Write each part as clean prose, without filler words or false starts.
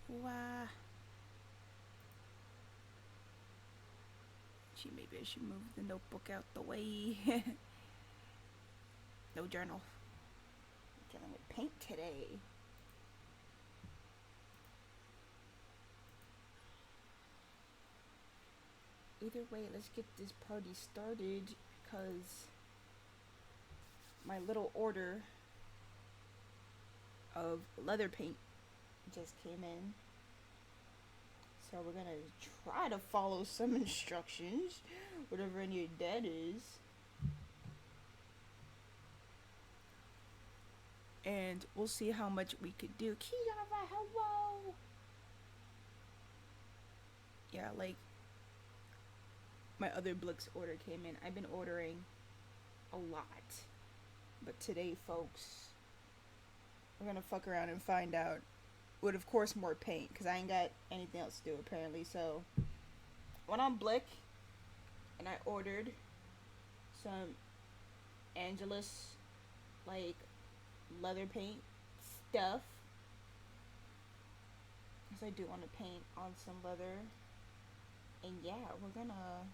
Wow. Gee, maybe I should move the notebook out the way. No journal. I'm dealing with paint today. Either way, let's get this party started because my little order of leather paint just came in. So we're gonna try to follow some instructions, whatever any of that is. And we'll see how much we could do. Kiara, hello! Yeah, like my other Blix order came in. I've been ordering a lot. But today, folks, we're gonna fuck around and find out. With, of course, more paint, because I ain't got anything else to do, apparently. So, went on Blick, and I ordered some Angelus, like, leather paint stuff. Because I do want to paint on some leather. And yeah, we're gonna...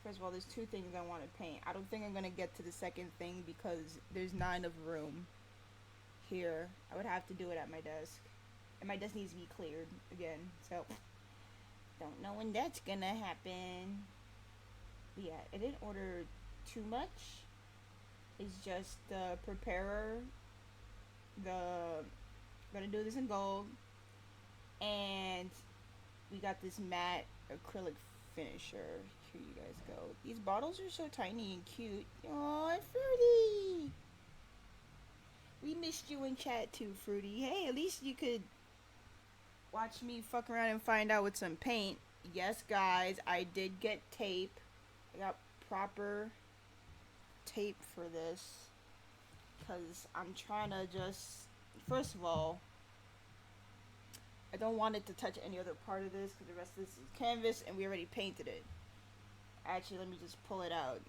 First of all, there's two things I want to paint. I don't think I'm gonna get to the second thing because there's 9 of room here. I would have to do it at my desk. And my desk needs to be cleared again. So, don't know when that's gonna happen. But yeah, I didn't order too much. It's just the preparer. Gonna do this in gold. And we got this matte acrylic finisher. Here you guys go. These bottles are so tiny and cute. Aw, Fruity! We missed you in chat too, Fruity. Hey, at least you could watch me fuck around and find out with some paint. Yes, guys, I did get tape. I got proper tape for this. Because I'm trying to just... First of all, I don't want it to touch any other part of this because the rest of this is canvas and we already painted it. Actually, let me just pull it out.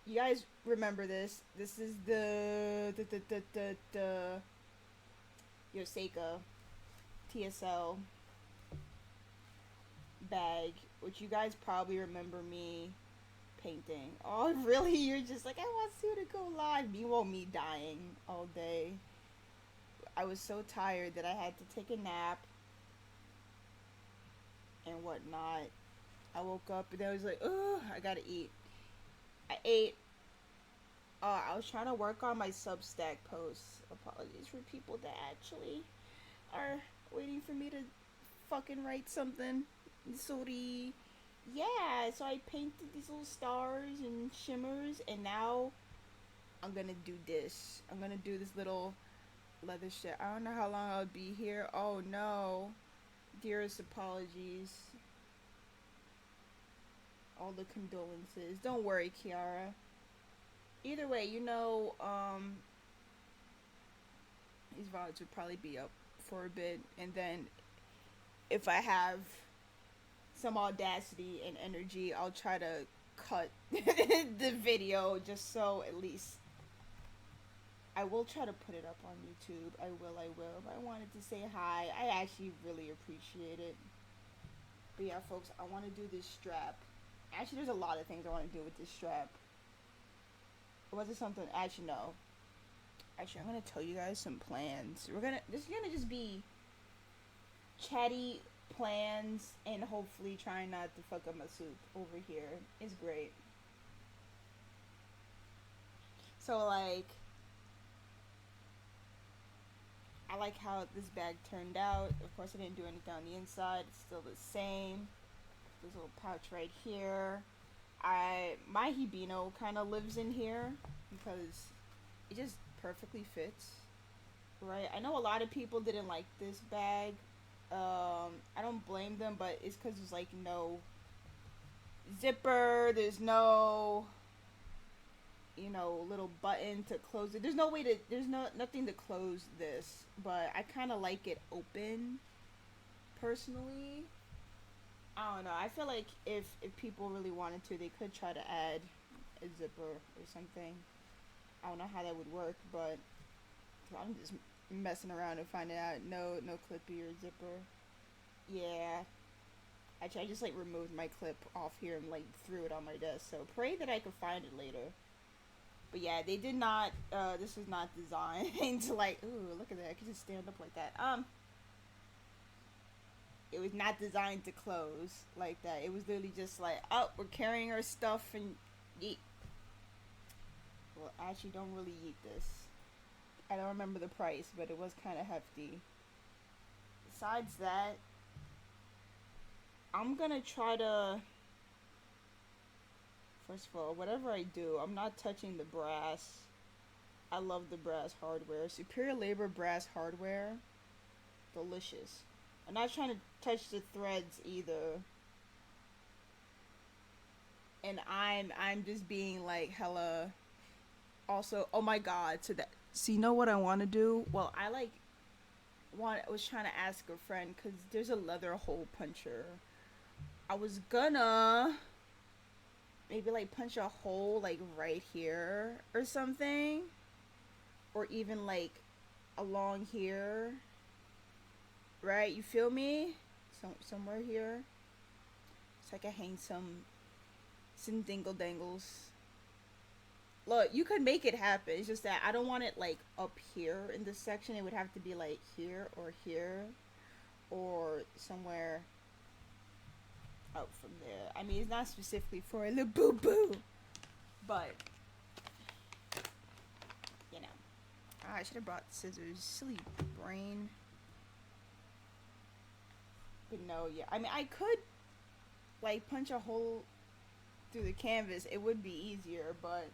You guys remember this? This is the Yoseka TSL bag, which you guys probably remember me painting. Oh, really? You're just like, I want Sue to go live. Meanwhile, me dying all day. I was so tired that I had to take a nap and whatnot. I woke up and I was like, oh, I gotta eat. I ate. I was trying to work on my Substack posts. Apologies for people that actually are waiting for me to fucking write something. Sorry. Yeah, so I painted these little stars and shimmers, and now I'm gonna do this. I'm gonna do this little leather shit. I don't know how long I'll be here. Oh no. Dearest apologies. All the condolences. Don't worry, Kiara. Either way, you know, these VODs would probably be up for a bit, and then if I have some audacity and energy, I'll try to cut the video just so at least I will try to put it up on YouTube. I will. But I wanted to say hi. I actually really appreciate it. But yeah, folks, I want to do this strap. Actually, there's a lot of things I want to do with this strap. Or was it something? Actually, no. Actually, I'm gonna tell you guys some plans. This is gonna just be chatty plans and hopefully trying not to fuck up my soup over here. It's great. So like, I like how this bag turned out. Of course, I didn't do anything on the inside. It's still the same. This little pouch right here. My Hibino kind of lives in here because it just perfectly fits. Right? I know a lot of people didn't like this bag. I don't blame them, but it's because there's like no zipper. There's no, little button to close it. There's no way to. There's nothing to close this. But I kind of like it open. Personally, I don't know. I feel like if people really wanted to, they could try to add a zipper or something. I don't know how that would work, but I'm just messing around and finding out no clippy or zipper. Yeah. Actually, I just like removed my clip off here and like threw it on my desk. So pray that I could find it later. But yeah, they did not. This was not designed to like. Ooh, look at that! I could just stand up like that. It was not designed to close like that. It was literally just like, oh, we're carrying our stuff and yeet. Well, I actually don't really eat this. I don't remember the price, but it was kind of hefty. Besides that, I'm gonna try to. First of all, whatever I do, I'm not touching the brass. I love the brass hardware. Superior Labor brass hardware, delicious. I'm not trying to touch the threads either. And I'm just being like hella. Also, oh my god, so that. So you know what I want to do? Well, I like was trying to ask a friend because there's a leather hole puncher. I was gonna maybe like punch a hole like right here or something, or even like along here, right? You feel me? Somewhere here, so I can hang some dingle dangles. Look, you could make it happen. It's just that I don't want it like up here in this section. It would have to be like here, or somewhere out from there. I mean, it's not specifically for a little boo boo, but you know. I should have brought scissors. Silly brain. But no, yeah. I mean, I could like punch a hole through the canvas. It would be easier, but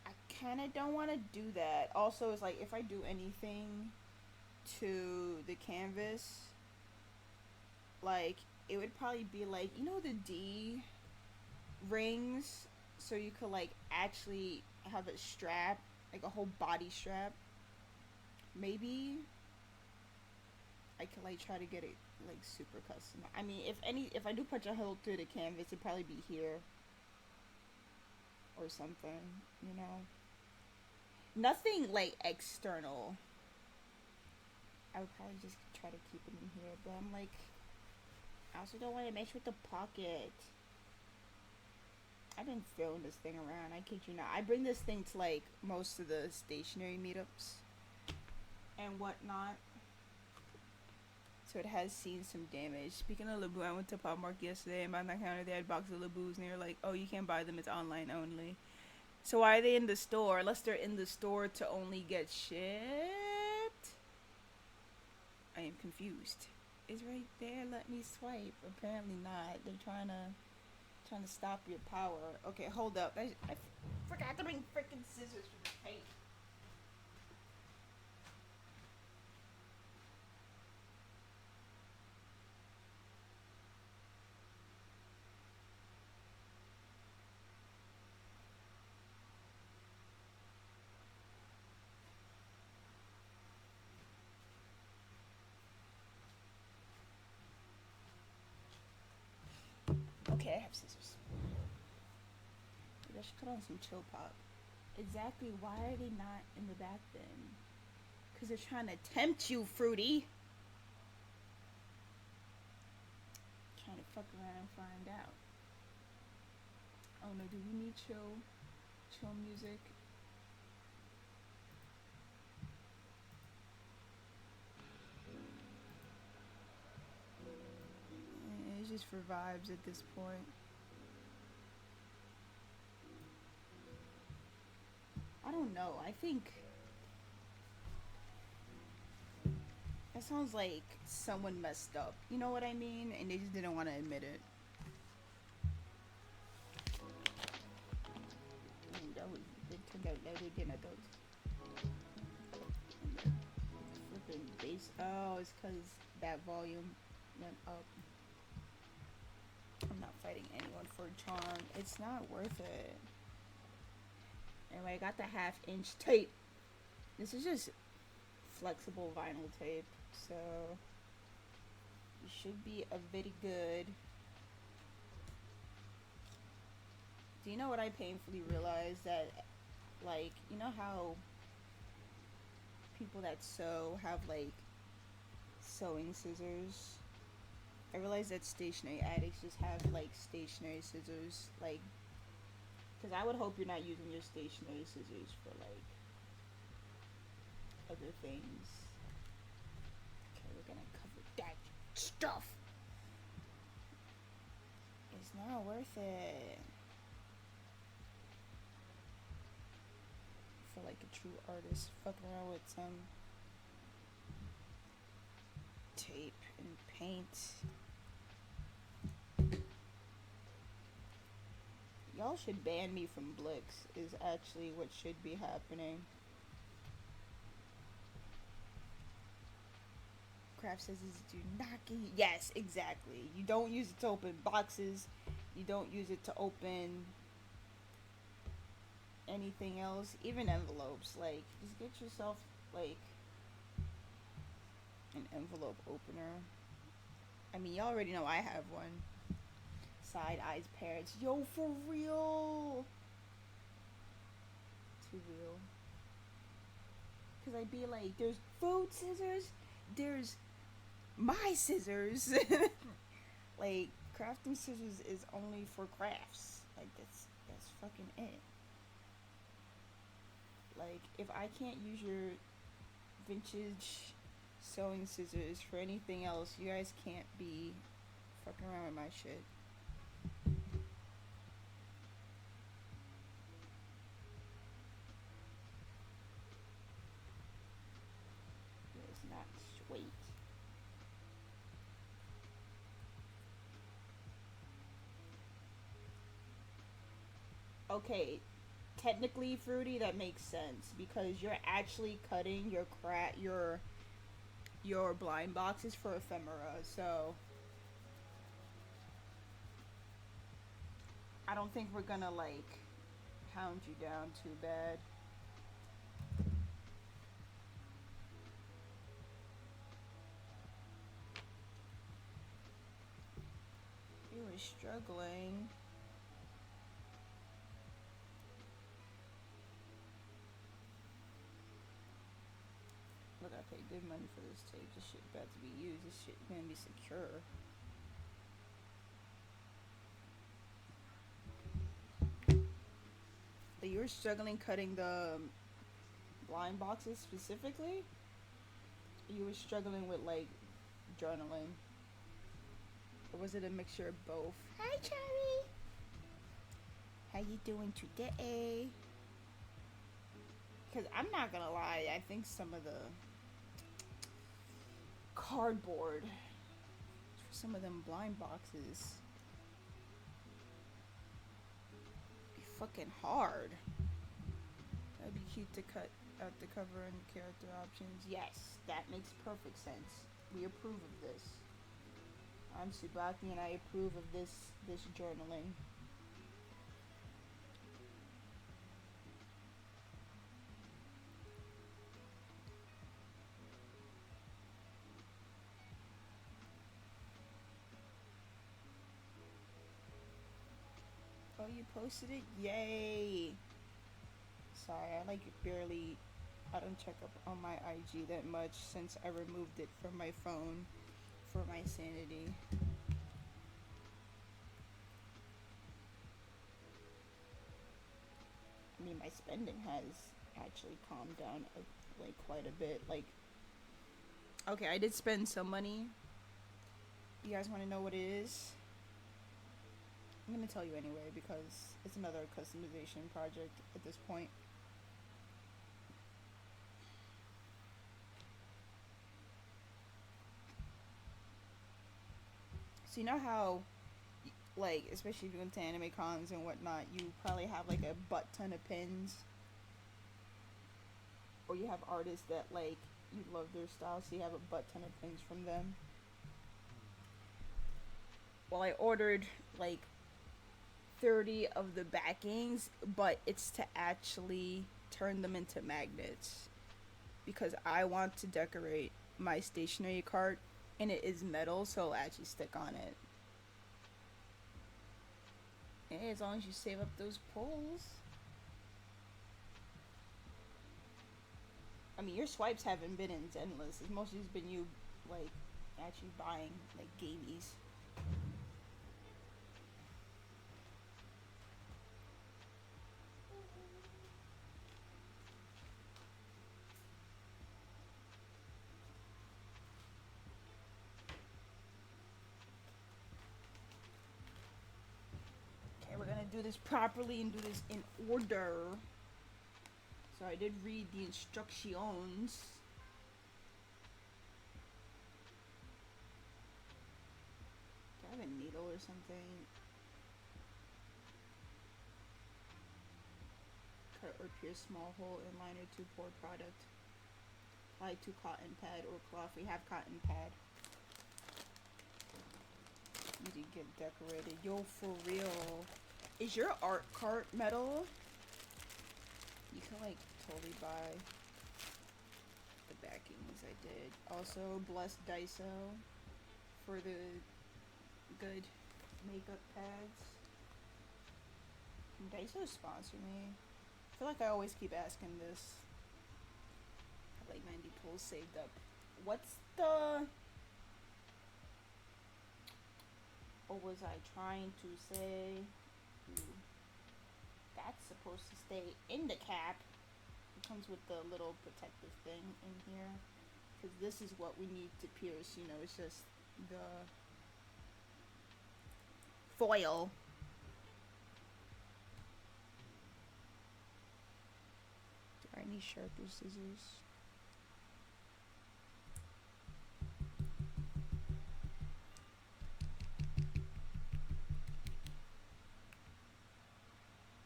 I kind of don't want to do that. Also, it's like if I do anything to the canvas, like it would probably be like, you know, the D rings, so you could like actually have a strap, like a whole body strap. Maybe I could like try to get it like super custom. I mean, if I do punch a hole through the canvas, it'd probably be here or something, you know. Nothing like external. I would probably just try to keep it in here, but I'm like, I also don't want to mess with the pocket. I've been throwing this thing around. I kid you not. I bring this thing to like most of the stationary meetups and whatnot. So it has seen some damage. Speaking of Laboo, I went to Pop Market yesterday and behind the counter they had a box of Laboos and they were like, oh, you can't buy them, it's online only. So why are they in the store? Unless they're in the store to only get shipped? I am confused. It's right there, let me swipe. Apparently not. They're trying to stop your power. Okay, hold up. I forgot to bring freaking scissors for the tape. Okay, I have scissors. Maybe I should put on some chill pop. Exactly, why are they not in the back then? Because they're trying to tempt you, Fruity. Trying to fuck around and find out. Oh no, do we need chill music? It's just for vibes at this point. I don't know. I think that sounds like someone messed up. You know what I mean? And they just didn't want to admit it. It turned out louder than I thought. Flipping bass. Oh, it's because that volume went up. I'm not fighting anyone for charm. It's not worth it. Anyway, I got the 1/2-inch tape. This is just flexible vinyl tape, so it should be a very good. Do you know what I painfully realized? That, like, you know how people that sew have like sewing scissors. I realize that stationary addicts just have like stationary scissors, like, because I would hope you're not using your stationary scissors for like other things. Okay, we're gonna cover that stuff. It's not worth it for like a true artist. Fucking around with some tape and paint. Y'all should ban me from Blix, is actually what should be happening. Craft scissors do not get. Yes, exactly. You don't use it to open boxes. You don't use it to open anything else, even envelopes. Like, just get yourself like an envelope opener. I mean, y'all already know I have one. Side eyes parrots. Yo, for real. Too real. Cause I'd be like, there's food scissors, there's my scissors. Like, crafting scissors is only for crafts. Like, that's fucking it. Like, if I can't use your vintage sewing scissors for anything else, you guys can't be fucking around with my shit. It's not straight. Okay, technically, Fruity, that makes sense because you're actually cutting your blind boxes for ephemera. So I don't think we're gonna like pound you down too bad. You were struggling. Look, I paid good money for this tape. This shit about to be used. This shit gonna be secure. But you were struggling cutting the blind boxes specifically? You were struggling with like journaling? Or was it a mixture of both? Hi, Cherry! How you doing today? Because I'm not gonna lie, I think some of the cardboard for some of them blind boxes be fucking hard. That'd be cute to cut out the cover and character options. Yes, that makes perfect sense. We approve of this. I'm Subaki and I approve of this journaling. Oh, you posted it? Yay! Sorry, I like barely. I don't check up on my IG that much since I removed it from my phone for my sanity. I mean, my spending has actually calmed down like quite a bit. Like, okay, I did spend some money. You guys want to know what it is? I'm gonna tell you anyway because it's another customization project at this point. So you know how, like, especially if you go to anime cons and whatnot, you probably have like a butt ton of pins, or you have artists that like you love their style, so you have a butt ton of pins from them. Well, I ordered like 30 of the backings, but it's to actually turn them into magnets because I want to decorate my stationery cart and it is metal, so it'll actually stick on it. Hey, as long as you save up those pulls. I mean, your swipes haven't been as endless. It's mostly just been you, like, actually buying, like, gamies. Okay, we're gonna do this properly and do this in order. So I did read the instructions. Do I have a needle or something? Cut or pierce small hole in liner to pour product. Apply to cotton pad or cloth. We have cotton pad. You did get decorated. Yo, for real. Is your art cart metal? You can like totally buy the backings. I did. Also, bless Daiso for the good makeup pads. Can Daiso sponsor me? I feel like I always keep asking this. I have like 90 pulls saved up. What's the... What was I trying to say? That's supposed to stay in the cap. It comes with the little protective thing in here. Because this is what we need to pierce. You know, it's just the foil. Do I need sharper scissors?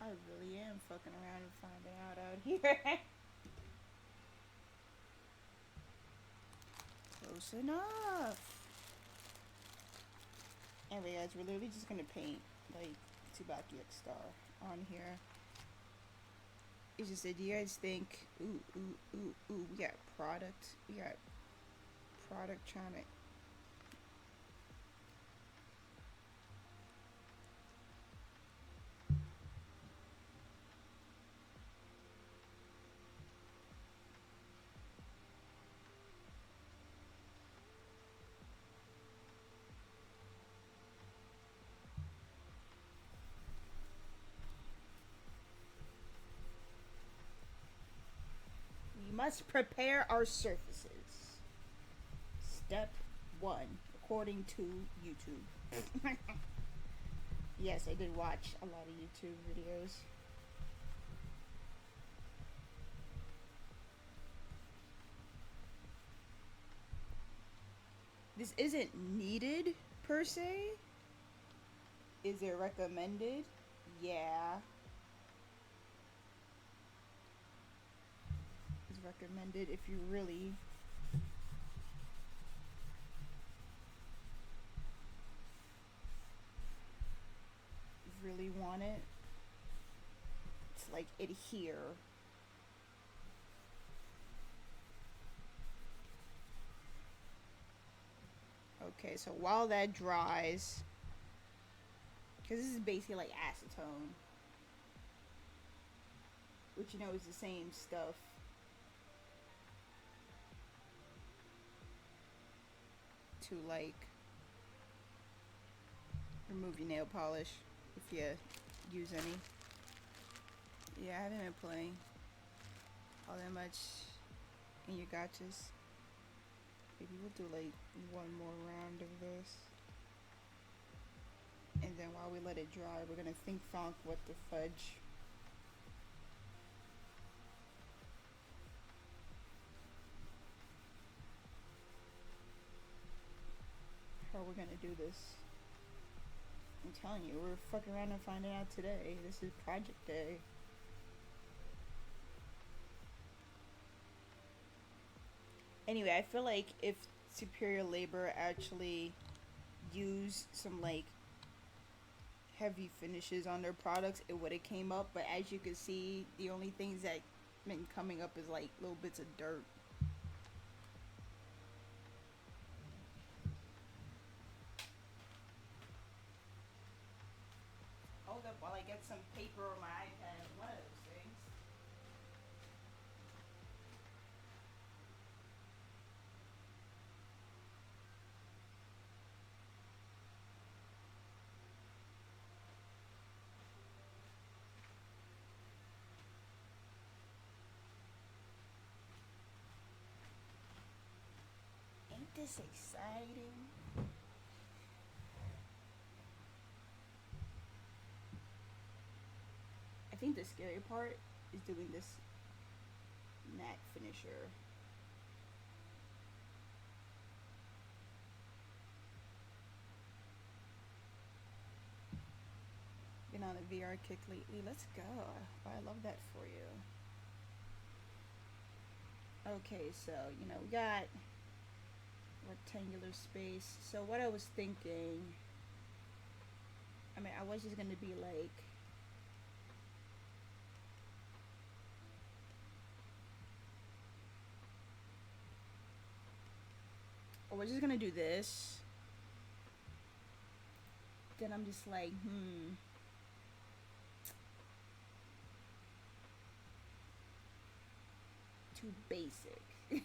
I really am fucking around and finding out here. Close enough. Anyway, guys, we're literally just gonna paint like Tsubaki X Star on here. It's just that, do you guys think, ooh, we got product trying to... We must prepare our surfaces. Step 1, according to YouTube. Yes, I did watch a lot of YouTube videos. This isn't needed, per se. Is it recommended? Yeah. It's recommended if you really want it to like adhere. Okay, so while that dries, because this is basically like acetone, which you know is the same stuff. To like remove your nail polish if you use any. Yeah, I haven't been playing all that much in your gotchas. Maybe we'll do like one more round of this. And then while we let it dry, we're gonna think funk what the fudge. How we're gonna do this. I'm telling you, we're fucking around and finding out today. This is project day. Anyway, I feel like if Superior Labor actually used some like heavy finishes on their products, it would have came up. But as you can see, the only things that been coming up is like little bits of dirt. Hold up while I get some paper or my iPad. One of those things. this exciting. I think the scary part is doing this matte finisher. Been on a VR kick lately. Let's go. Oh, I love that for you. Okay, so we got rectangular space. So what I was thinking, I mean, I was just gonna be like, or we're just gonna do this. Then I'm just like, too basic. We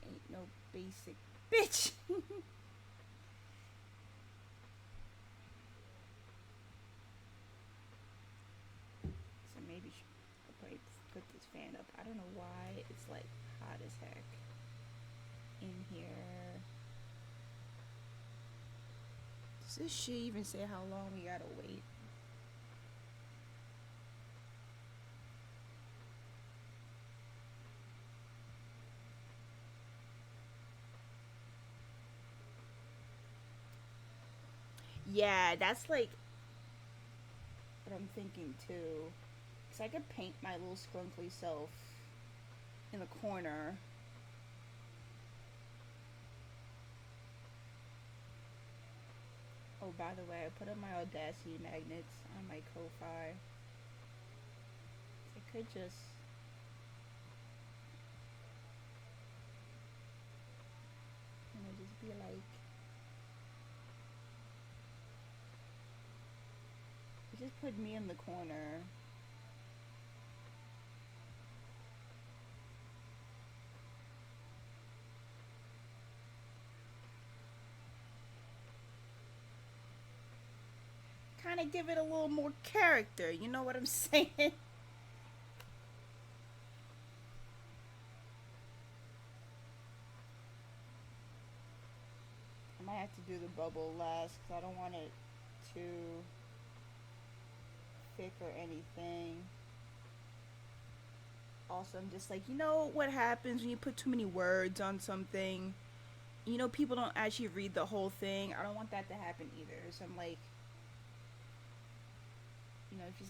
ain't no basic bitch. So maybe I'll probably put this fan up. I don't know why it's like hot as heck in here. Does this shit even say how long we gotta wait? Yeah, that's like what I'm thinking too. Cause I could paint my little scrunkly self in the corner. Oh, by the way, I put up my Audacity magnets on my Ko-Fi. I could just just be like, just put me in the corner. Kind of give it a little more character, you know what I'm saying? I might have to do the bubble last because I don't want it too thick or anything. Also, I'm just like, what happens when you put too many words on something? People don't actually read the whole thing. I don't want that to happen either. So I'm like,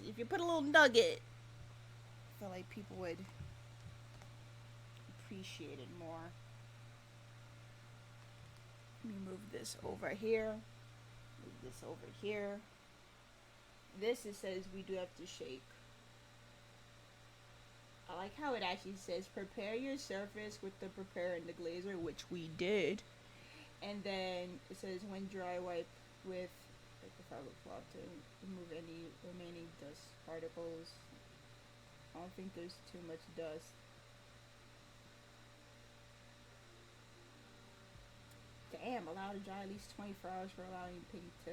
if you put a little nugget, I feel like people would appreciate it more. Let me move this over here. Move this over here. This, it says we do have to shake. I like how it actually says prepare your surface with the prepare and the glazer, which we did. And then it says when dry, wipe with the fabric cloth to remove any remaining dust particles. I don't think there's too much dust. Damn, allow to dry at least 24 hours for allowing paint to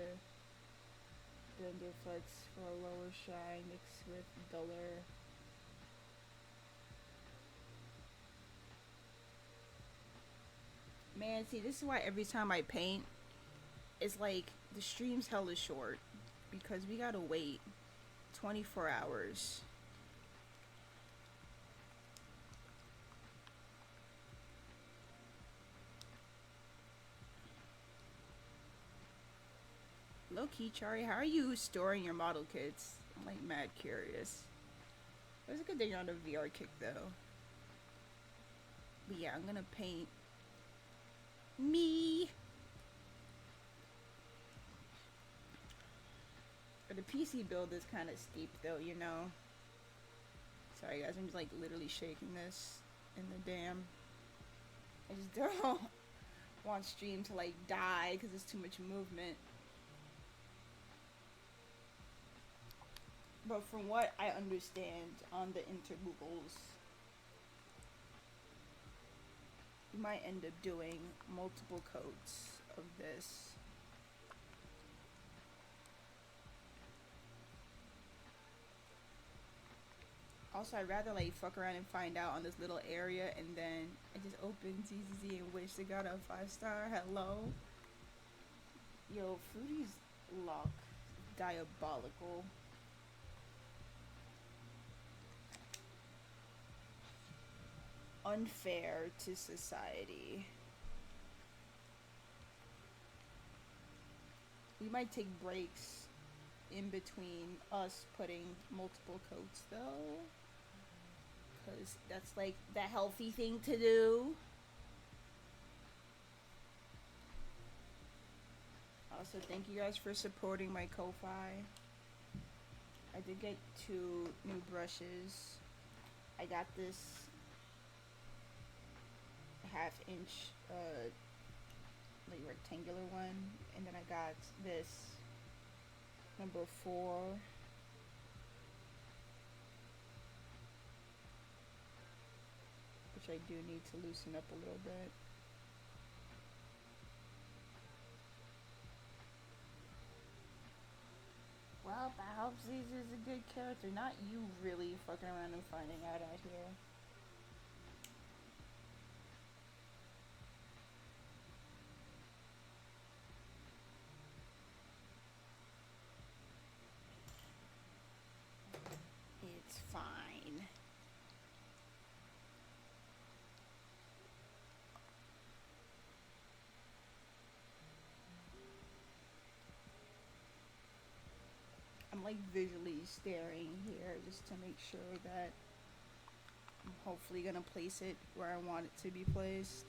render flex for a lower shine mixed with duller. Man, see, this is why every time I paint, it's like the stream's hella short because we gotta wait 24 hours. Low key, Chari, how are you storing your model kits? I'm like mad curious. It was a good thing you're on a VR kick though. But yeah, I'm gonna paint me. But the PC build is kind of steep though, Sorry guys, I'm just like literally shaking this in the dam. I just don't want stream to like die because there's too much movement. But from what I understand on the intergoogles, you might end up doing multiple coats of this. Also, I'd rather like fuck around and find out on this little area, and then I just open TCC and wish they got a 5-star. Hello, yo, Fruity's luck, diabolical. Unfair to society. We might take breaks in between us putting multiple coats though, because that's like the healthy thing to do. Also, thank you guys for supporting my Ko-Fi. I did get 2 new brushes. I got this half-inch like rectangular one, and then I got this number 4, which I do need to loosen up a little bit. Well, perhaps this is a good character. Not you really fucking around and finding out here. It's fine. I'm like visually staring here just to make sure that I'm hopefully gonna place it where I want it to be placed.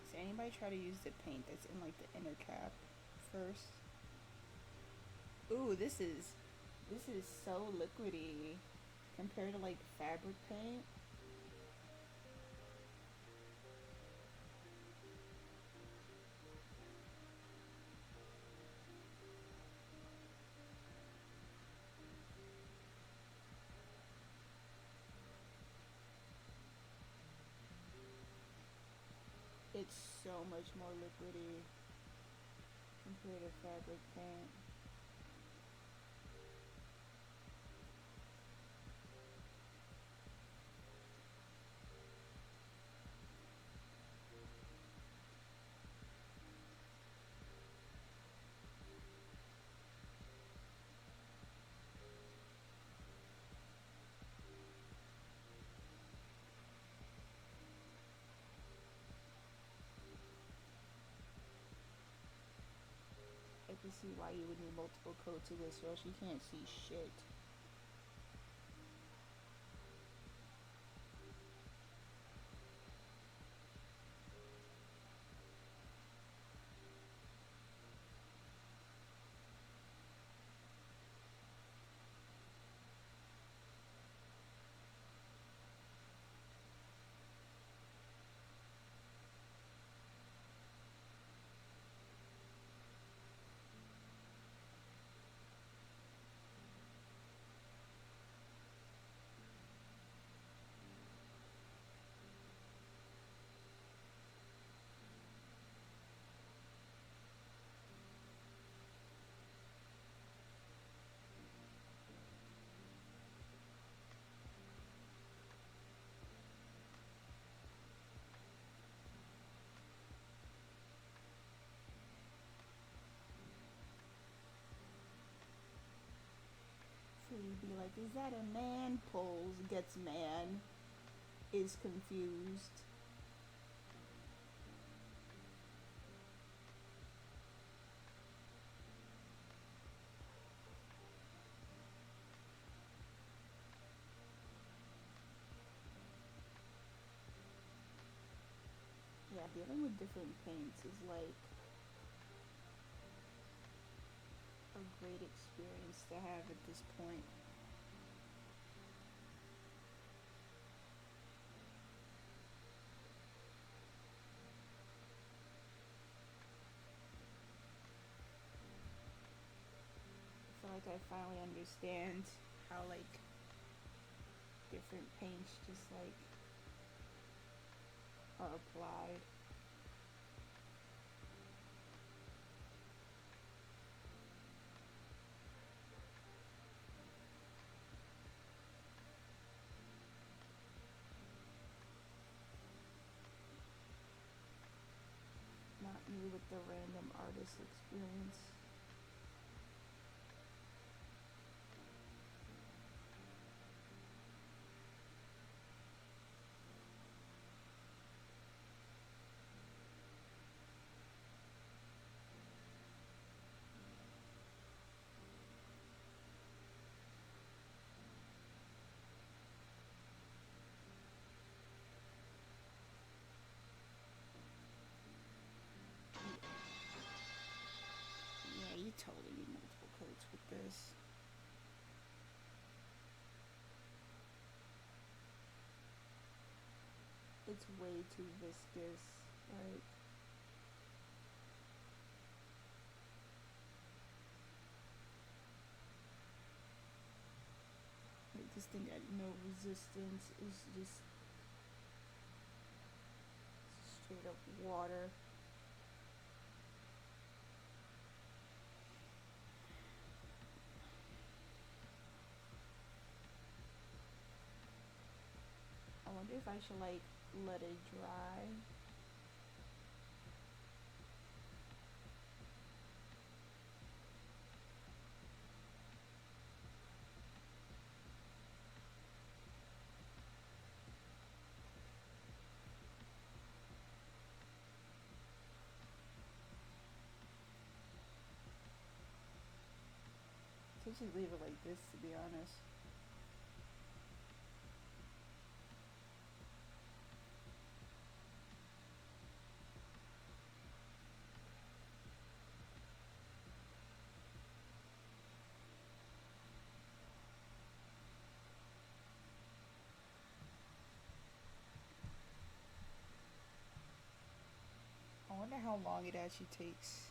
So anybody try to use the paint that's in like the inner cap first? Ooh, this is so liquidy compared to like fabric paint. It's so much more liquidy compared to fabric paint. I can see why you would need multiple coats of this, or else you can't see shit. So you'd be like, is that a man? Pulls, gets man, is confused. Yeah, dealing with different paints is like a great experience to have at this point. I feel like I finally understand how like different paints just like are applied. Not me with the random artist experience. Yeah, you totally need multiple coats with this. It's way too viscous. Like this thing had no resistance. It's just straight up water. I wonder if I should like let it dry. So just leave it like this, to be honest. I wonder how long it actually takes.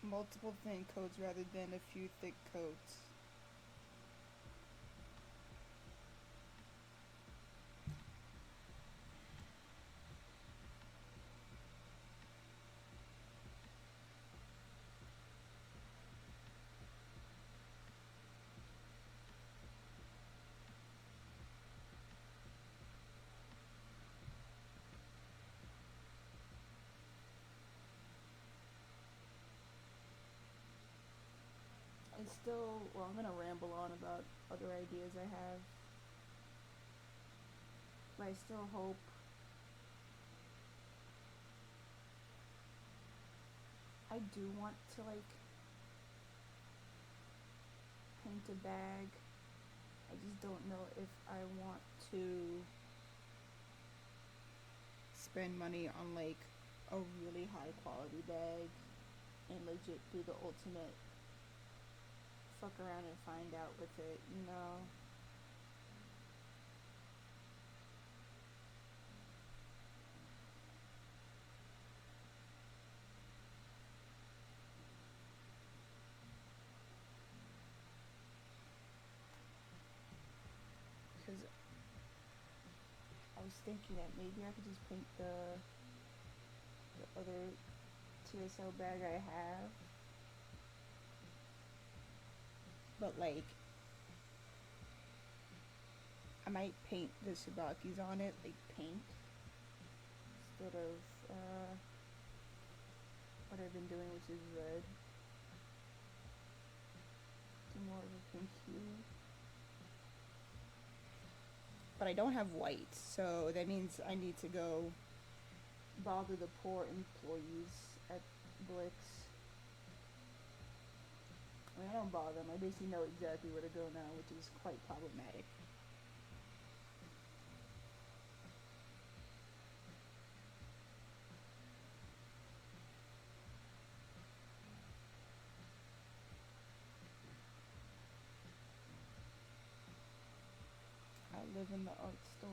Multiple thin coats rather than a few thick coats. I'm gonna ramble on about other ideas I have. But I still hope I do want to like paint a bag. I just don't know if I want to spend money on like a really high quality bag and legit do the ultimate fuck around and find out with it, you know? Because I was thinking that maybe I could just paint the other TSL bag I have. But like, I might paint the Subakis on it, like paint, instead of what I've been doing, which is red. Do more of a pink hue. But I don't have white, so that means I need to go bother the poor employees at Blix. I mean, I don't bother them. I basically know exactly where to go now, which is quite problematic. live in the art store.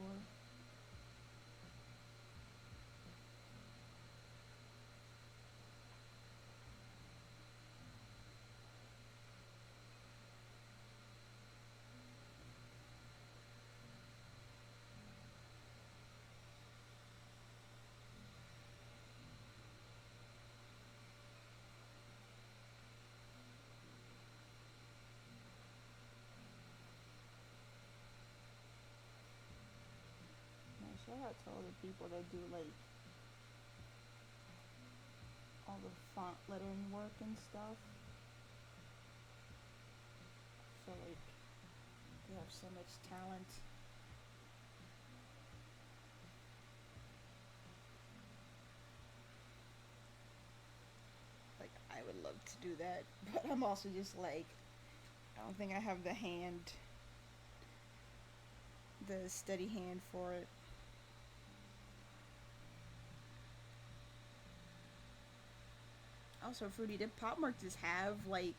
Man, shout out to all the people that do like all the font lettering work and stuff. I feel like they have so much talent. Like, I would love to do that, but I'm also just like, I don't think I have the steady hand for it. Also, Fruity, did Pop Mart just have like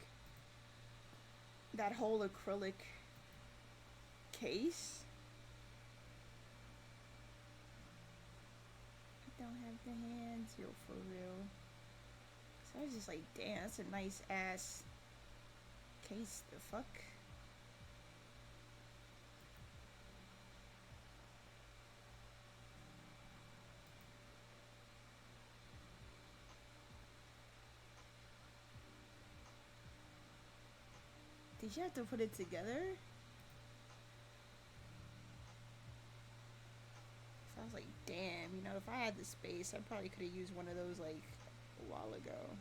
that whole acrylic case? I don't have the hands, yo, for real. So I was just like, damn, that's a nice ass case. The fuck? Did you have to put it together? So I was like, damn, you know, if I had the space, I probably could have used one of those like a while ago.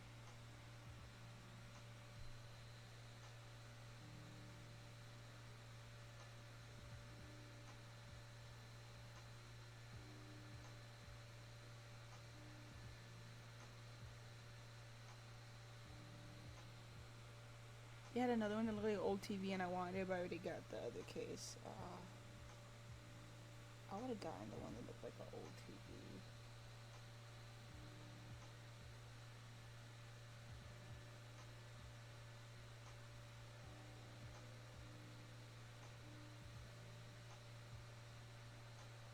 You had another one that looked like an old TV, and I wanted it, but I already got the other case. I would have gotten the one that looked like an old TV.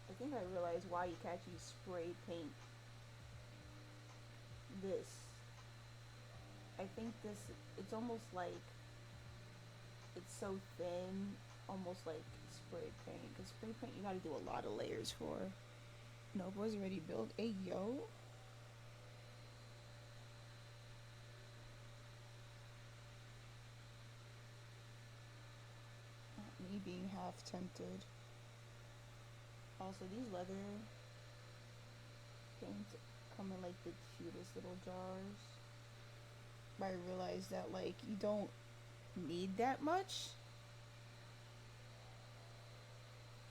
I think I realized why you can actually spray paint this. I think this, it's almost like, it's so thin, almost like spray paint. Because spray paint, you gotta do a lot of layers for. No, boys already built. Hey, yo. Not me being half tempted. Also, these leather paints come in like the cutest little jars. But I realized that like you don't need that much.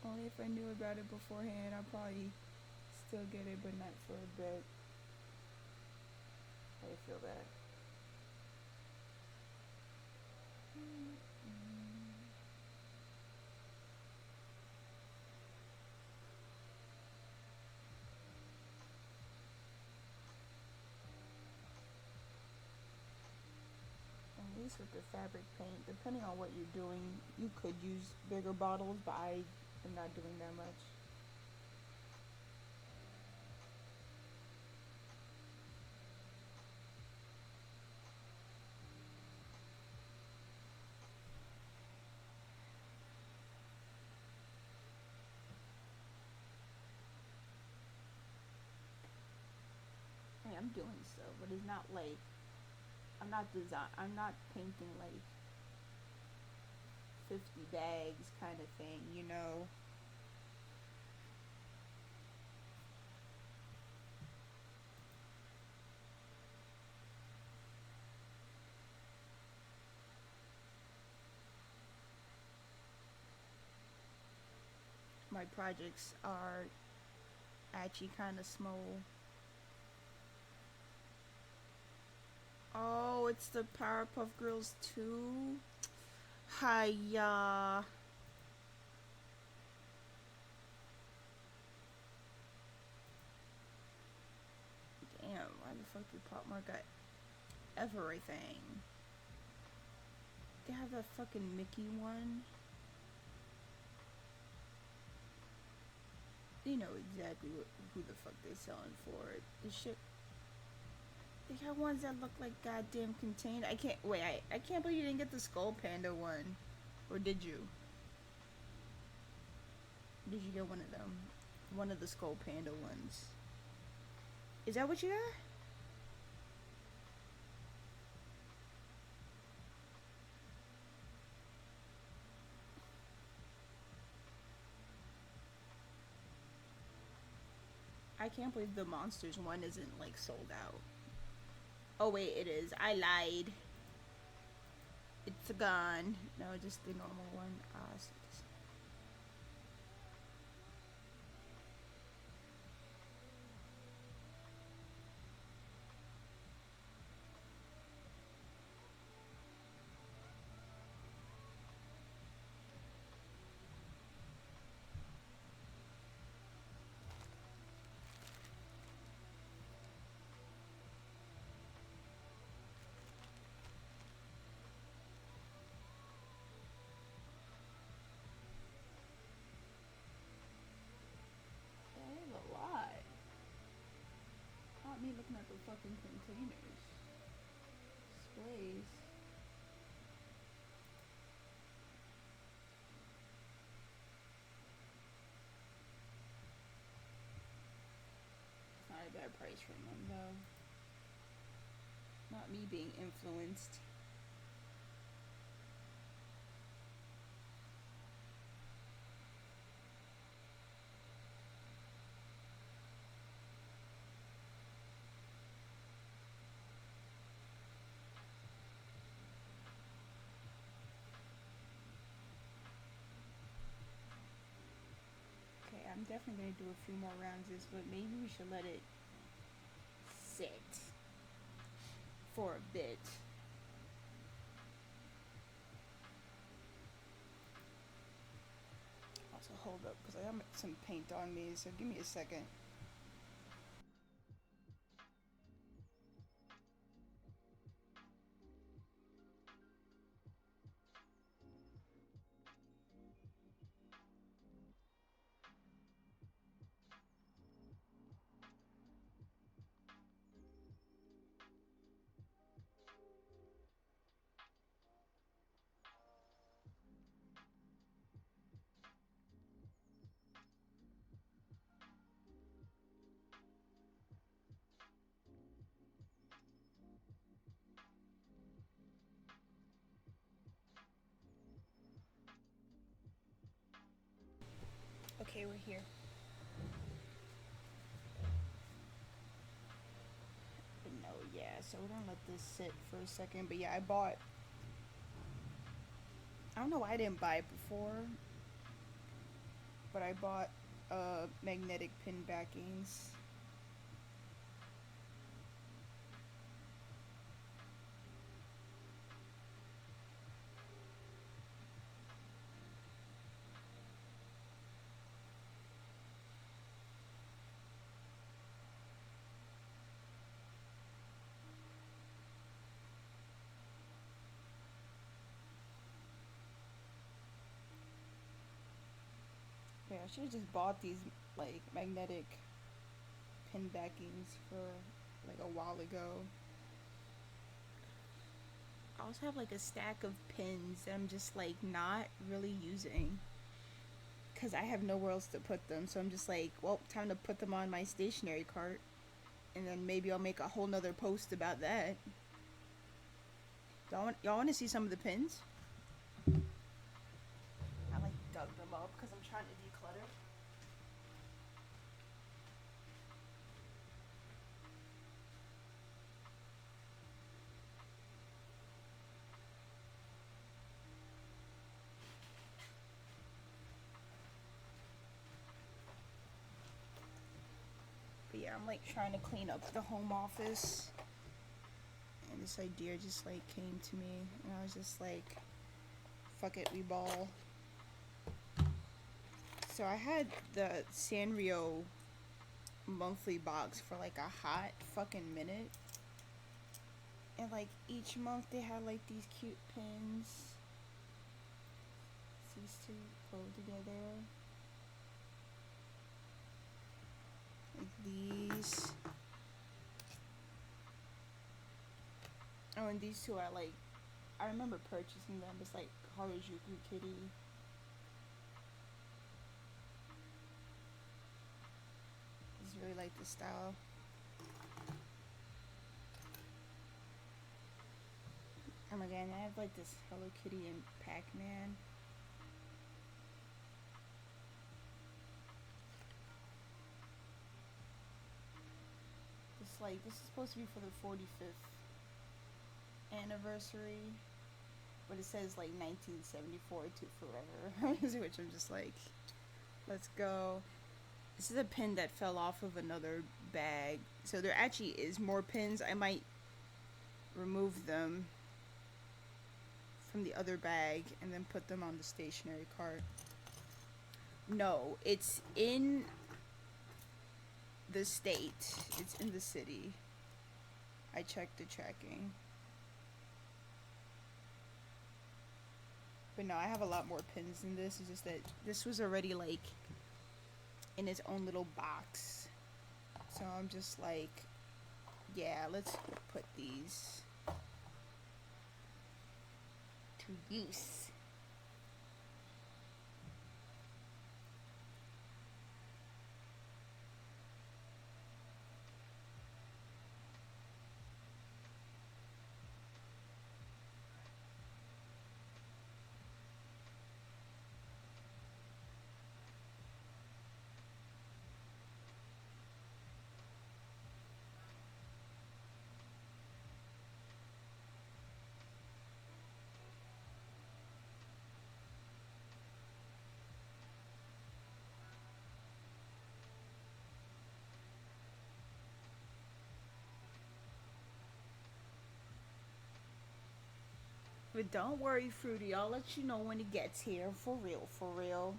Only if I knew about it beforehand, I'd probably still get it, but not for a bit. I feel that. At least with the fabric paint, depending on what you're doing, you could use bigger bottles, but I am not doing that much. I mean, I'm doing so, but it's not like I'm not painting like 50 bags kind of thing, you know. My projects are actually kind of small. Oh, it's the Powerpuff Girls 2. Hiya. Damn, why the fuck did Pop Mart got everything? They have that fucking Mickey one. They know exactly who the fuck they're selling for. This shit. They got ones that look like goddamn contained. I can't wait. I can't believe you didn't get the Skull Panda one, or did you? Did you get one of them? One of the Skull Panda ones. Is that what you got? I can't believe the Monsters one isn't like sold out. Oh wait, it is. I lied. It's gone. No, just the normal one. That is a lot. Not me looking at the fucking containers. Displays. It's not a bad price from them though. Not me being influenced. Okay, I'm definitely gonna do a few more rounds of this, but maybe we should let it sit for a bit. Also, hold up, because I got some paint on me, so give me a second. Okay, we're here. But no, yeah, so we're gonna let this sit for a second. But yeah, I don't know why I didn't buy it before, but I bought magnetic pin backings. Yeah, I should have just bought these like magnetic pin backings for like a while ago. I also have like a stack of pins that I'm just like not really using because I have nowhere else to put them. So I'm just like, well, time to put them on my stationery cart, and then maybe I'll make a whole nother post about that. Y'all want to see some of the pins? I like dug them up because I'm trying to declutter. But yeah, I'm like trying to clean up the home office, and this idea just like came to me, and I was just like, fuck it, we ball. So I had the Sanrio monthly box for like a hot fucking minute, and like each month they had like these cute pins. These two go together. Like these. Oh, and these two are like, I remember purchasing them. It's like Harajuku Kitty. I just really like the style. Oh my god, and I have like this Hello Kitty and Pac-Man. It's like, this is supposed to be for the 45th anniversary, but it says like 1974 to forever, which I'm just like, let's go. This is a pin that fell off of another bag, so there actually is more pins. I might remove them from the other bag and then put them on the stationery cart. No, it's in the state. It's in the city. I checked the tracking. But no, I have a lot more pins than this. It's just that this was already like in its own little box. So I'm just like, yeah, let's put these to use. But don't worry, Fruity. I'll let you know when it gets here. For real, for real.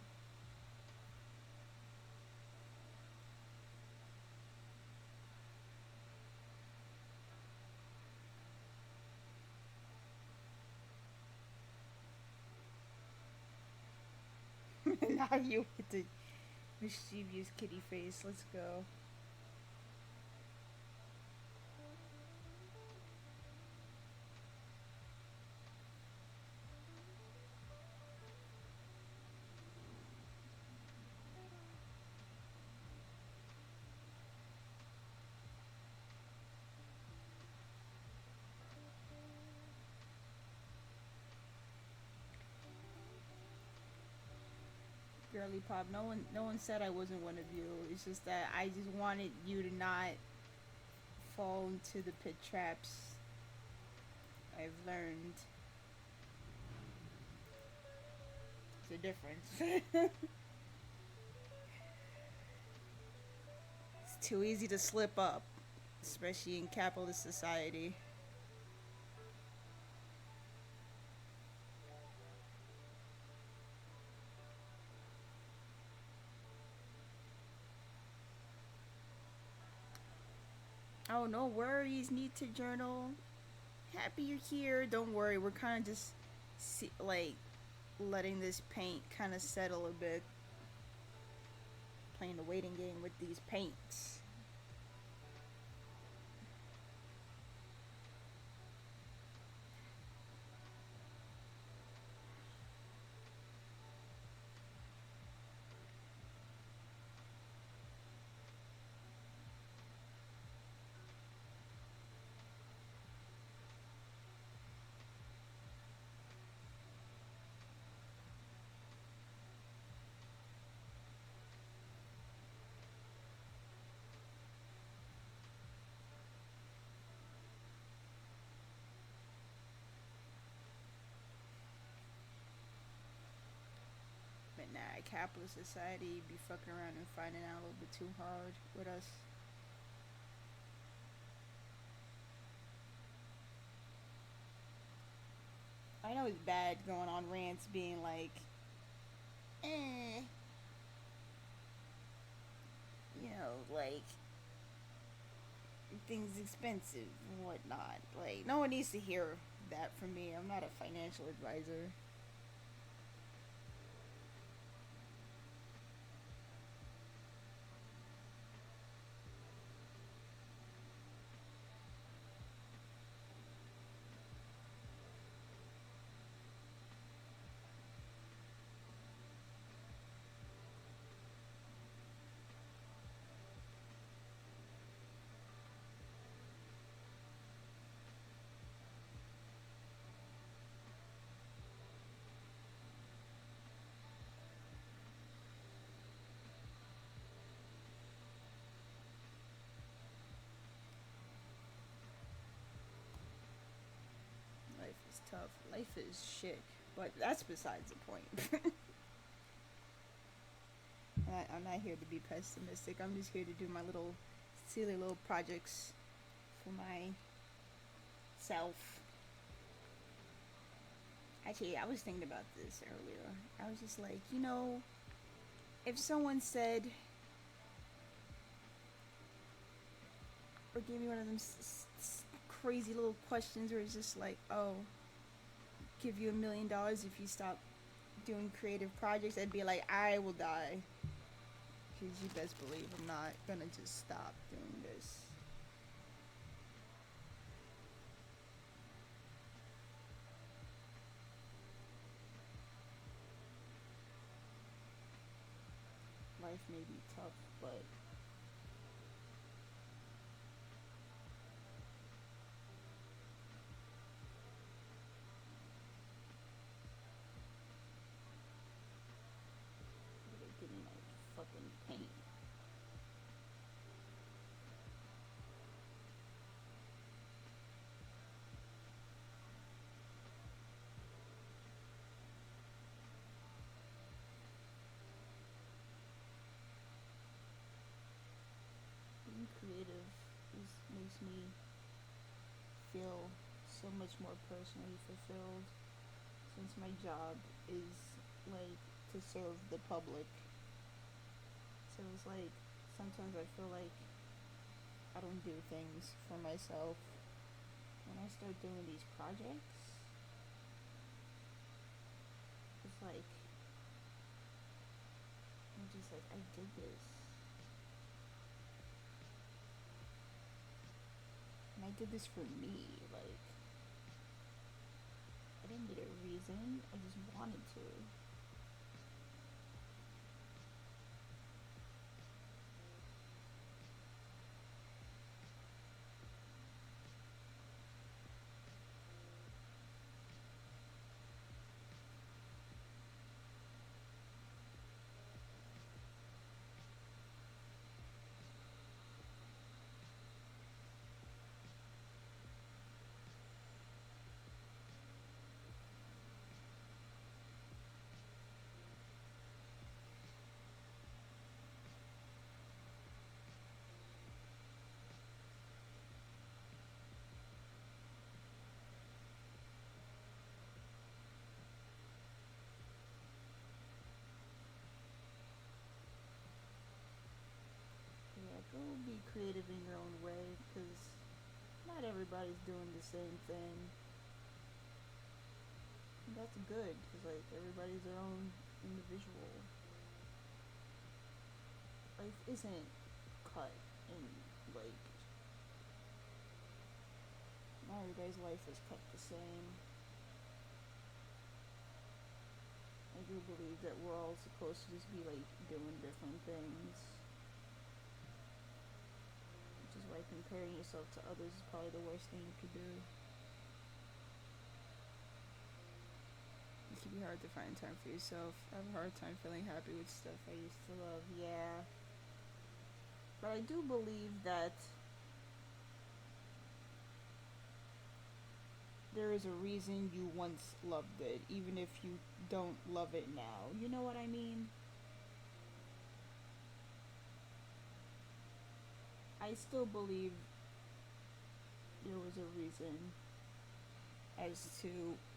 Now you with the mischievous kitty face. Let's go. Girly pop. No one said I wasn't one of you. It's just that I just wanted you to not fall into the pit traps. I've learned the difference. It's too easy to slip up, especially in capitalist society. Oh, no worries. Need to journal. Happy you're here. Don't worry. We're kind of just like letting this paint kind of settle a bit. Playing the waiting game with these paints. But nah, capitalist society be fucking around and finding out a little bit too hard with us. I know it's bad going on rants being like, eh, like things expensive and whatnot. Like, no one needs to hear that from me. I'm not a financial advisor. life is shit. But that's besides the point. I'm not here to be pessimistic. I'm just here to do my little silly little projects for myself. Actually, I was thinking about this earlier. I was just like, if someone said or gave me one of them crazy little questions where it's just like, oh, give you $1 million if you stop doing creative projects, I'd be like, I will die. Because you best believe I'm not gonna just stop doing this. Life may be tough, but they're getting like fucking paint. Being creative makes me feel so much more personally fulfilled since my job is like to serve the public. So it's like sometimes I feel like I don't do things for myself. When I start doing these projects, it's like I'm just like, I did this. And I did this for me. Like, I didn't need a reason. I just wanted to. Yeah, go be creative in your own way because not everybody's doing the same thing. And that's good because, like, everybody's their own individual. Life isn't cut in, like, not everybody's life is cut the same. I do believe that we're all supposed to just be, like, doing different things. Which is why comparing yourself to others is probably the worst thing you could do. It can be hard to find time for yourself. I have a hard time feeling happy with stuff I used to love, yeah. But I do believe that there is a reason you once loved it, even if you don't love it now. You know what I mean? I still believe there was a reason as to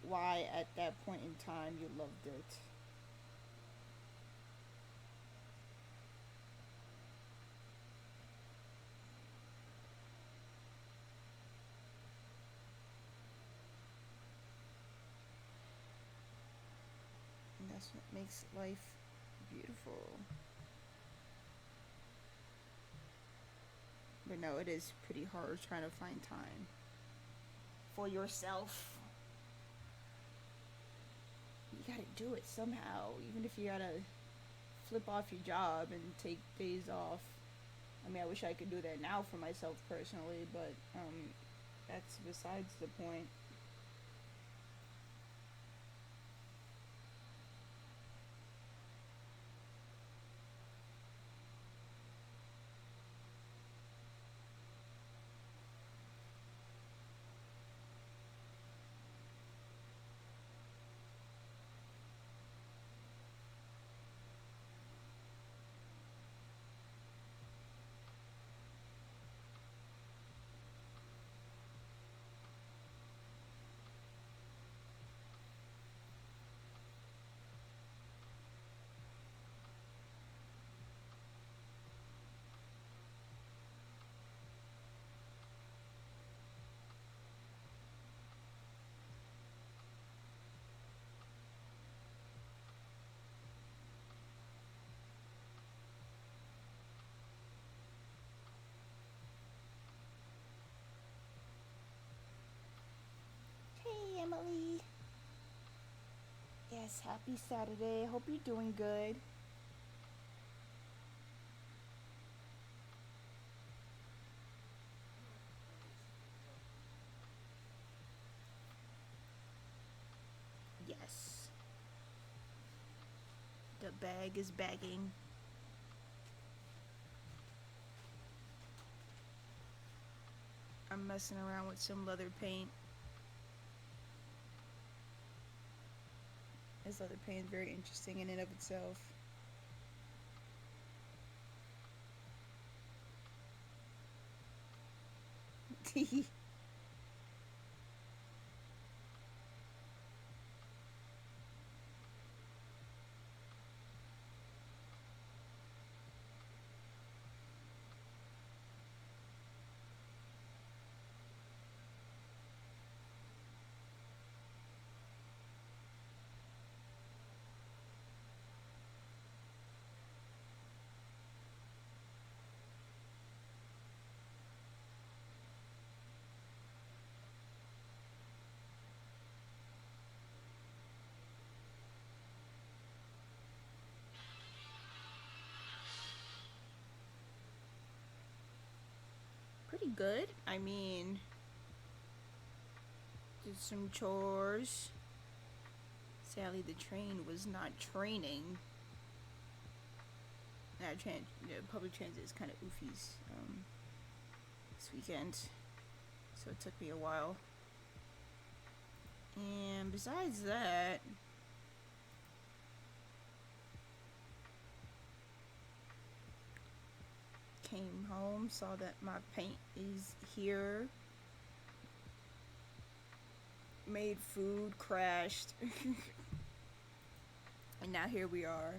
why at that point in time you loved it. And that's what makes life beautiful. But no, it is pretty hard trying to find time for yourself. You gotta do it somehow, even if you gotta flip off your job and take days off. I mean, I wish I could do that now for myself personally, but that's besides the point. family. Yes, happy Saturday. Hope you're doing good. Yes. The bag is bagging. I'm messing around with some leather paint. This leather paint is very interesting in and of itself. Pretty good. I mean, did some chores. Sadly, the train was not training. Public transit is kind of oofies this weekend, so it took me a while. And besides that, came home, saw that my paint is here, made food, crashed, and now here we are.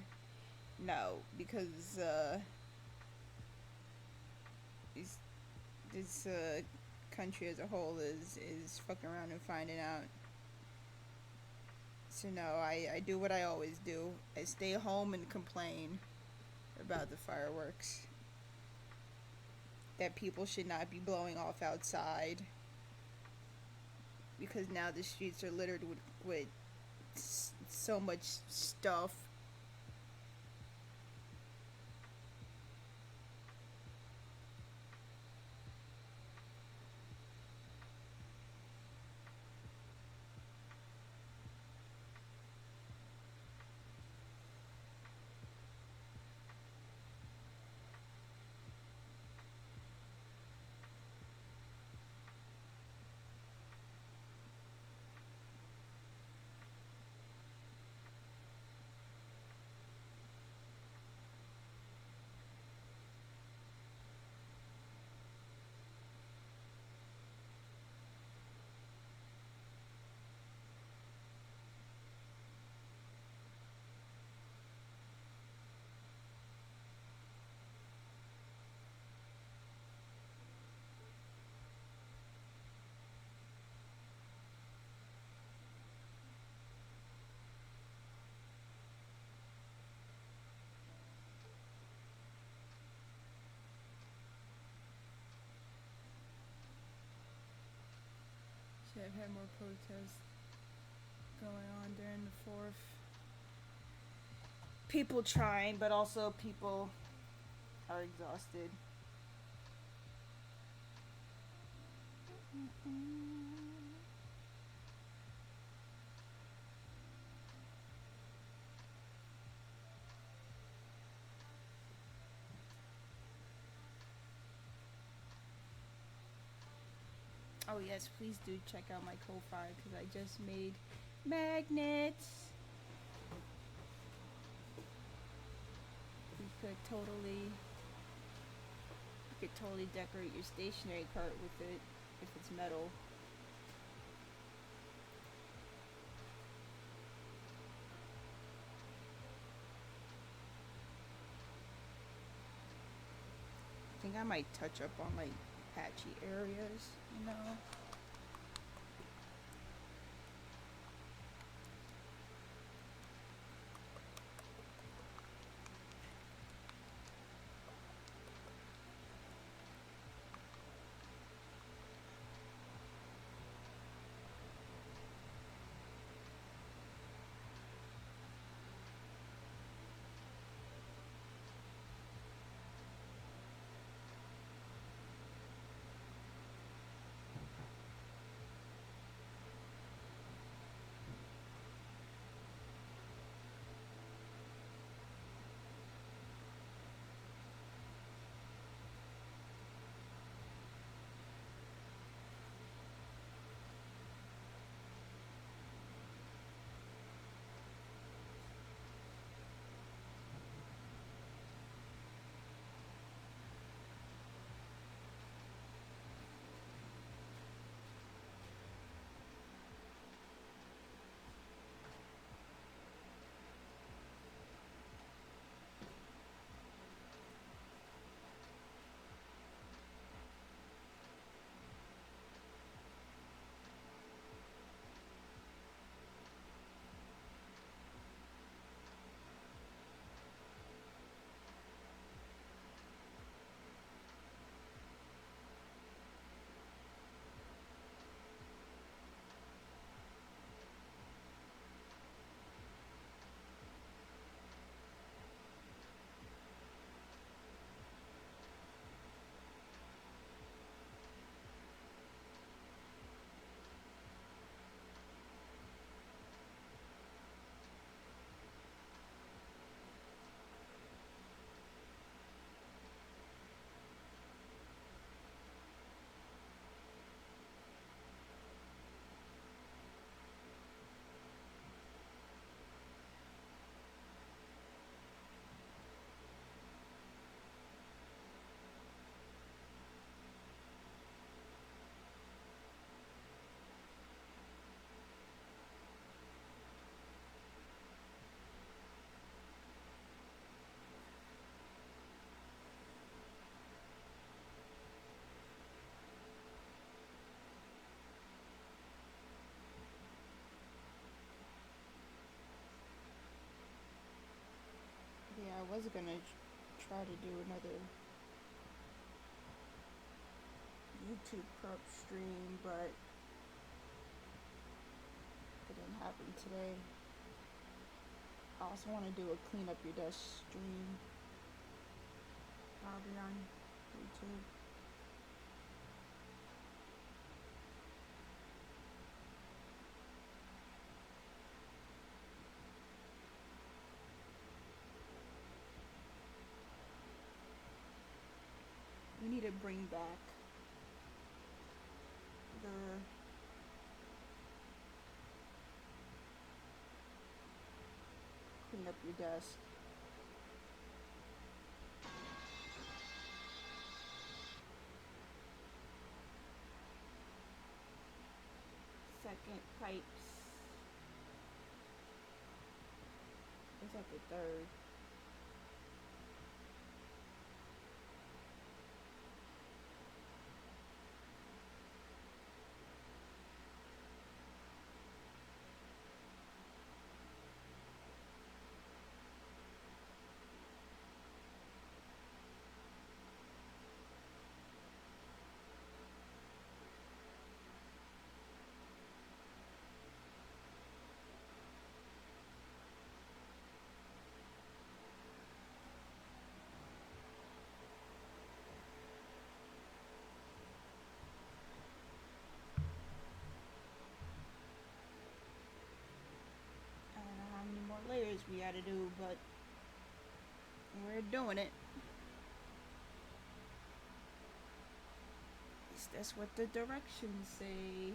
No, because this country as a whole is fucking around and finding out. So no, I do what I always do. I stay home and complain about the fireworks that people should not be blowing off outside, because now the streets are littered with so much stuff. Should have had more protests going on during the 4th. People trying, but also people are exhausted. Oh yes, please do check out my Ko-Fi, because I just made magnets. You could totally decorate your stationery cart with it if it's metal. I think I might touch up on like patchy areas, you know. was gonna try to do another YouTube prep stream, but it didn't happen today. I also want to do a clean up your desk stream. Probably on YouTube. We need to bring back the clean up your desk. Second pipes. It's at the third. I don't know how many more layers we gotta do, but we're doing it. At least that's what the directions say.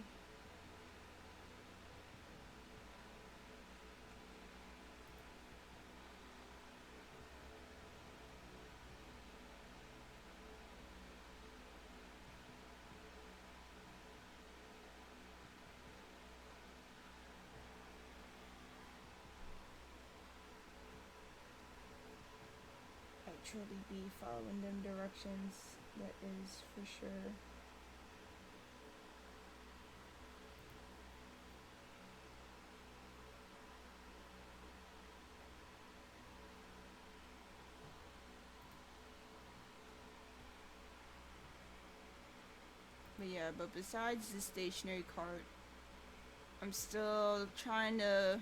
Truly be following them directions, that is for sure. But yeah, but besides the stationary cart, I'm still trying to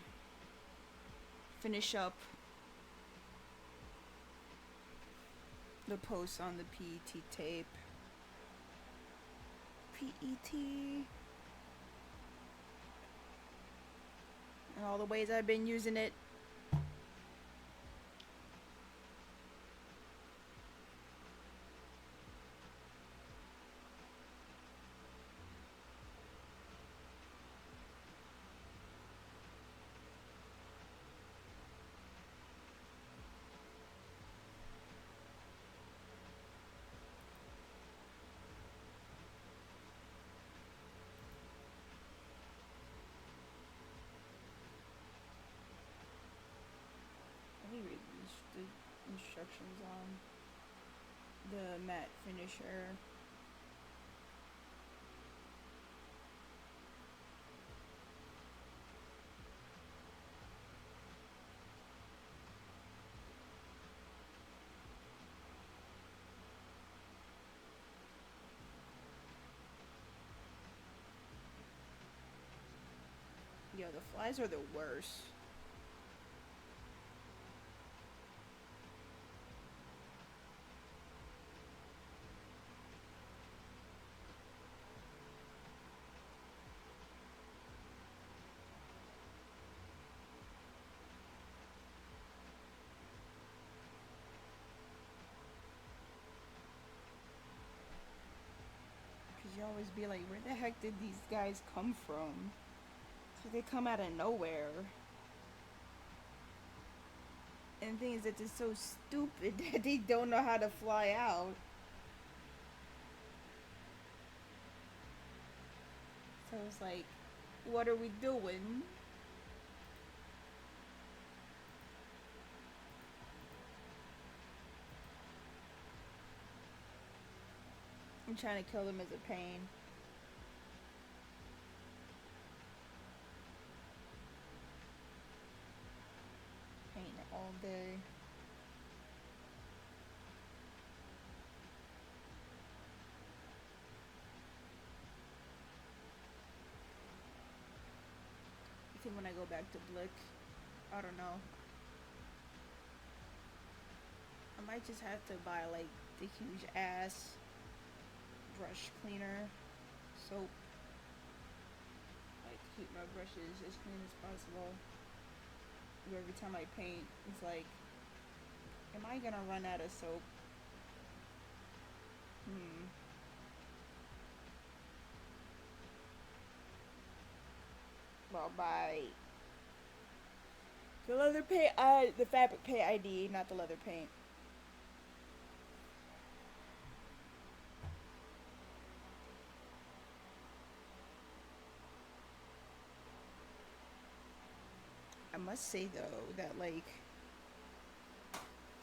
finish up the post on the PET tape. PET. And all the ways I've been using it. Let me read the instructions on the matte finisher. Yo, the flies are the worst. You always be like, where the heck did these guys come from? So they come out of nowhere. And the thing is that they're so stupid that they don't know how to fly out. So it's like, what are we doing? I'm trying to kill them as a pain. Pain all day. back to Blick. I don't know. I might just have to buy like the huge ass brush cleaner soap. Like keep my brushes as clean as possible. Every time I paint, it's like, am I gonna run out of soap? Well, buy the leather paint, the fabric paint ID, not the leather paint. I must say though that like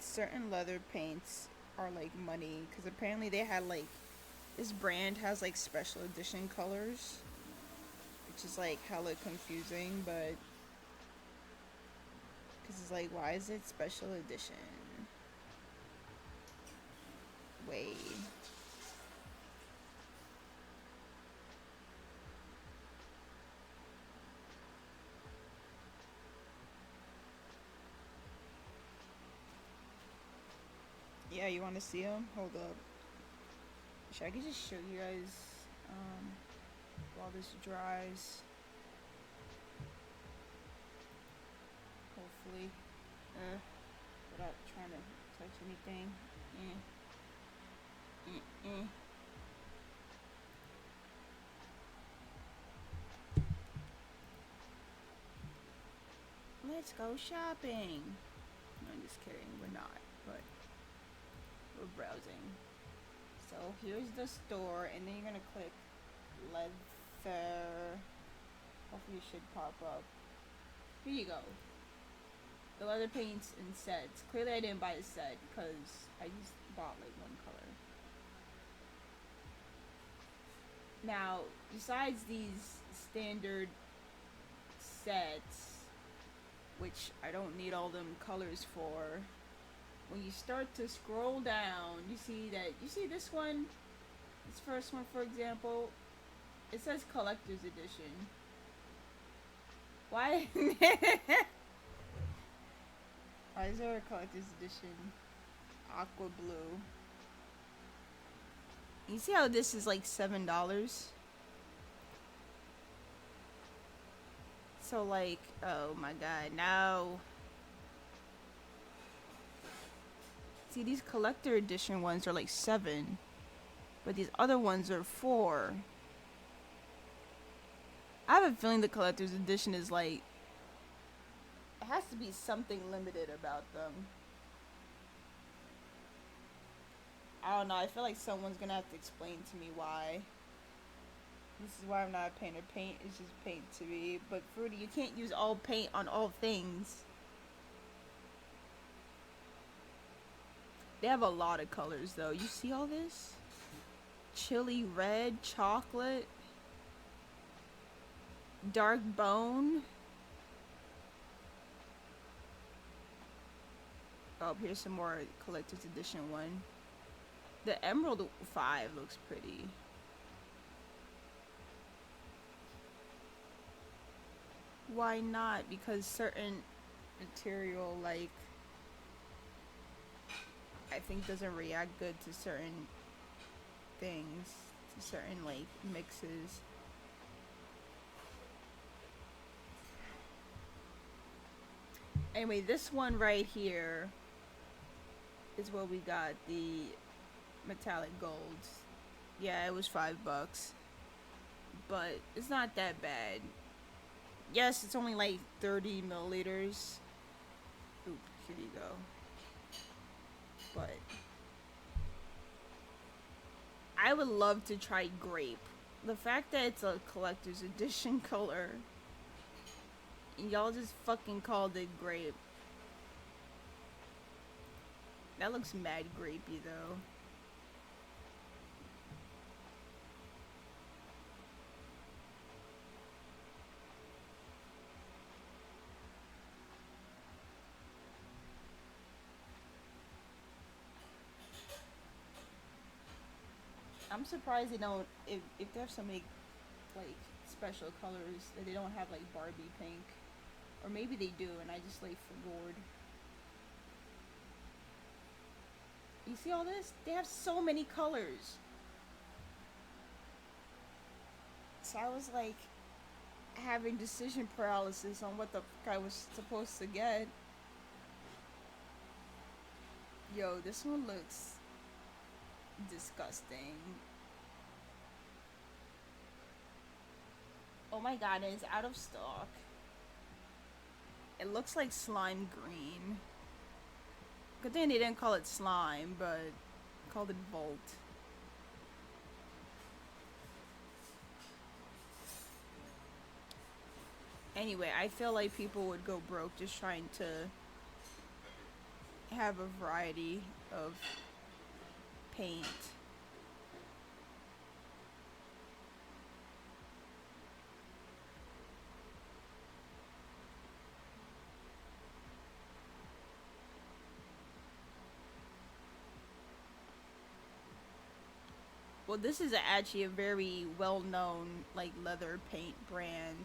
certain leather paints are like money because apparently they had like this brand has like special edition colors, which is like hella confusing, but because it's like why is it special edition? Wait. Yeah, you want to see them? Hold up. Should I could just show you guys while this dries? Hopefully. Without trying to touch anything. Let's go shopping. No, I'm just kidding. We're not, but we're browsing. So here's the store, and then you're gonna click leather. Hopefully it should pop up. Here you go. The leather paints in sets. Clearly I didn't buy a set because I just bought like one color. Now, besides these standard sets, which I don't need all them colors for, when you start to scroll down, you see this one, this first one for example, it says collector's edition. Why? Why is there a collector's edition? Aqua blue. You see how this is like $7? So like, oh my god, no. See, these collector edition ones are like $7, but these other ones are $4. I have a feeling the collector's edition is like, it has to be something limited about them. I don't know, I feel like someone's gonna have to explain to me why. This is why I'm not a painter. Paint is just paint to me. But Fruity, you can't use all paint on all things. They have a lot of colors though. You see all this? Chili red, chocolate, dark bone. Oh, here's some more collector's edition one. The Emerald 5 looks pretty. Why not? Because certain material, like, I think doesn't react good to certain things, to certain, like, mixes. Anyway, this one right here is what we got, the metallic golds. Yeah, it was $5, but it's not that bad. Yes, it's only like 30 milliliters. Oop, here you go. But I would love to try grape. The fact that it's a collector's edition color, and y'all just fucking called it grape. That looks mad grapey though. I'm surprised they don't, if they have so many like special colors, that they don't have like Barbie pink. Or maybe they do and I just like forgot. You see all this? They have so many colors. So I was like having decision paralysis on what the fuck I was supposed to get. Yo, this one looks disgusting. Oh my god, it's out of stock. It looks like slime green. Good thing they didn't call it slime, but called it Volt. Anyway, I feel like people would go broke just trying to have a variety of paint. Well, this is actually a very well-known like leather paint brand.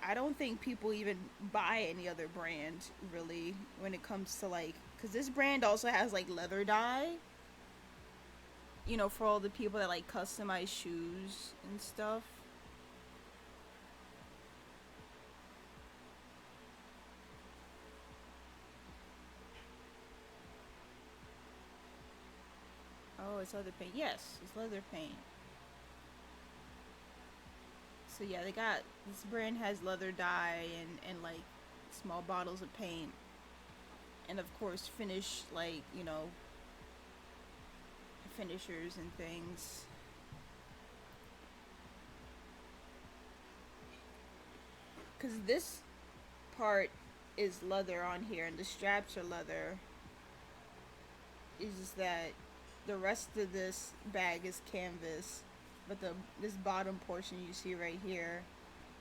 I don't think people even buy any other brand really when it comes to like, because this brand also has like leather dye, you know, for all the people that like customize shoes and stuff. Oh, it's leather paint. Yes, it's leather paint. So yeah, they got, this brand has leather dye and like small bottles of paint, and of course finish, like, you know, finishers and things. Because this part is leather on here and the straps are leather. Is just that the rest of this bag is canvas, but this bottom portion you see right here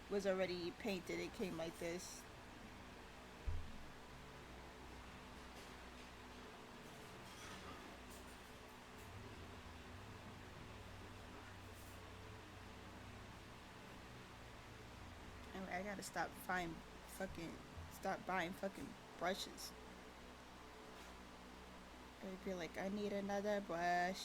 was already painted. It came like this. Anyway, I gotta stop buying fucking brushes. I'd be like, I need another brush.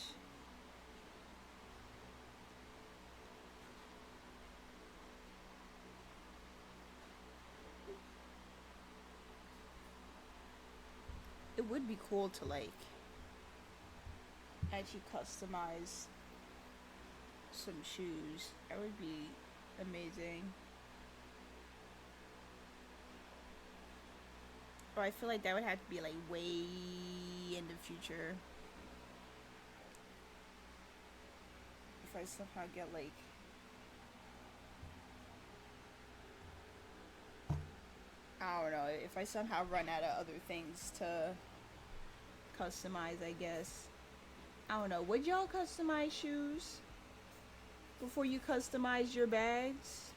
It would be cool to like actually customize some shoes. That would be amazing. Or I feel like that would have to be like way in the future. If I somehow get like, I don't know, if I somehow run out of other things to customize, I guess. I don't know, would y'all customize shoes before you customize your bags?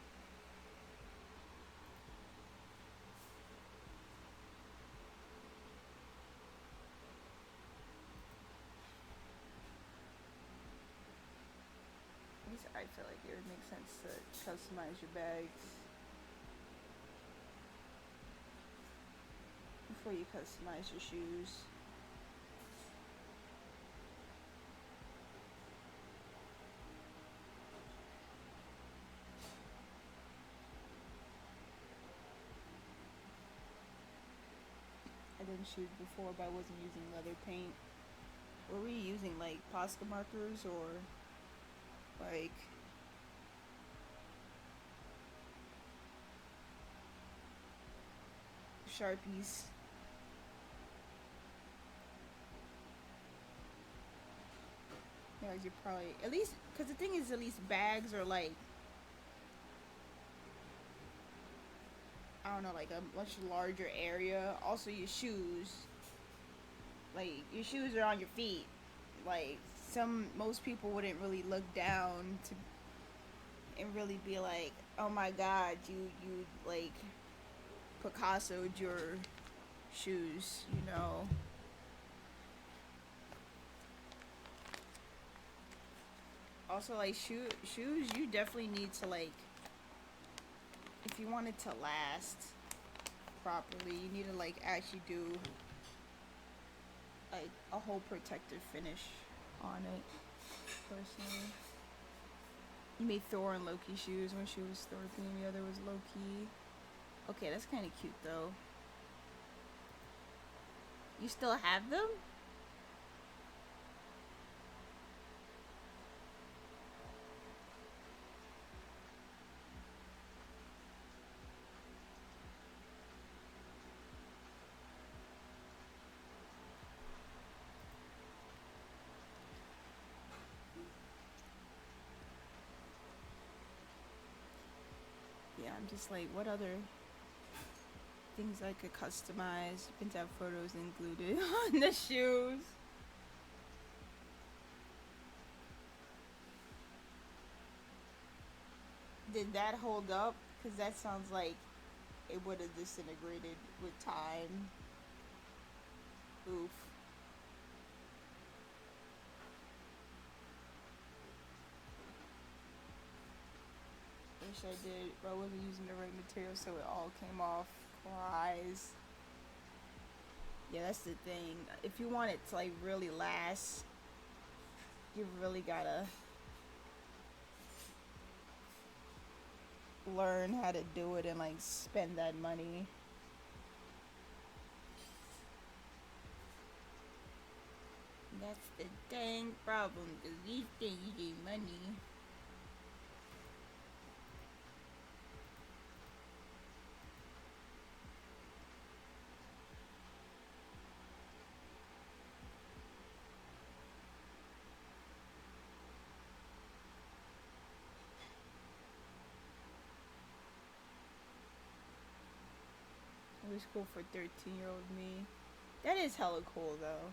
I feel like it would make sense to customize your bags before you customize your shoes. I did shoes before, but I wasn't using leather paint. Were we using like Posca markers or like Sharpies? Yeah, you probably, at least, because the thing is, at least bags are like, I don't know, like a much larger area. Also, your shoes, like your shoes are on your feet. Like most people wouldn't really look down to and really be like, oh my god, you like Picasso'd your shoes, you know. Also, like, shoes, you definitely need to, like, if you want it to last properly, you need to, like, actually do, like, a whole protective finish on it, personally. You made Thor and Loki shoes. One shoe was Thor themed, the other was Loki. Okay, that's kind of cute, though. You still have them? Yeah, I'm just like, what other things I could customize? You can have photos included on the shoes. Did that hold up? Because that sounds like it would have disintegrated with time. Oof. Wish I did, but I wasn't using the right material, so it all came off. Cries. Yeah, that's the thing. If you want it to like really last, you really gotta learn how to do it and like spend that money. That's the dang problem, because these things need money. It was cool for 13-year-old me. That is hella cool, though.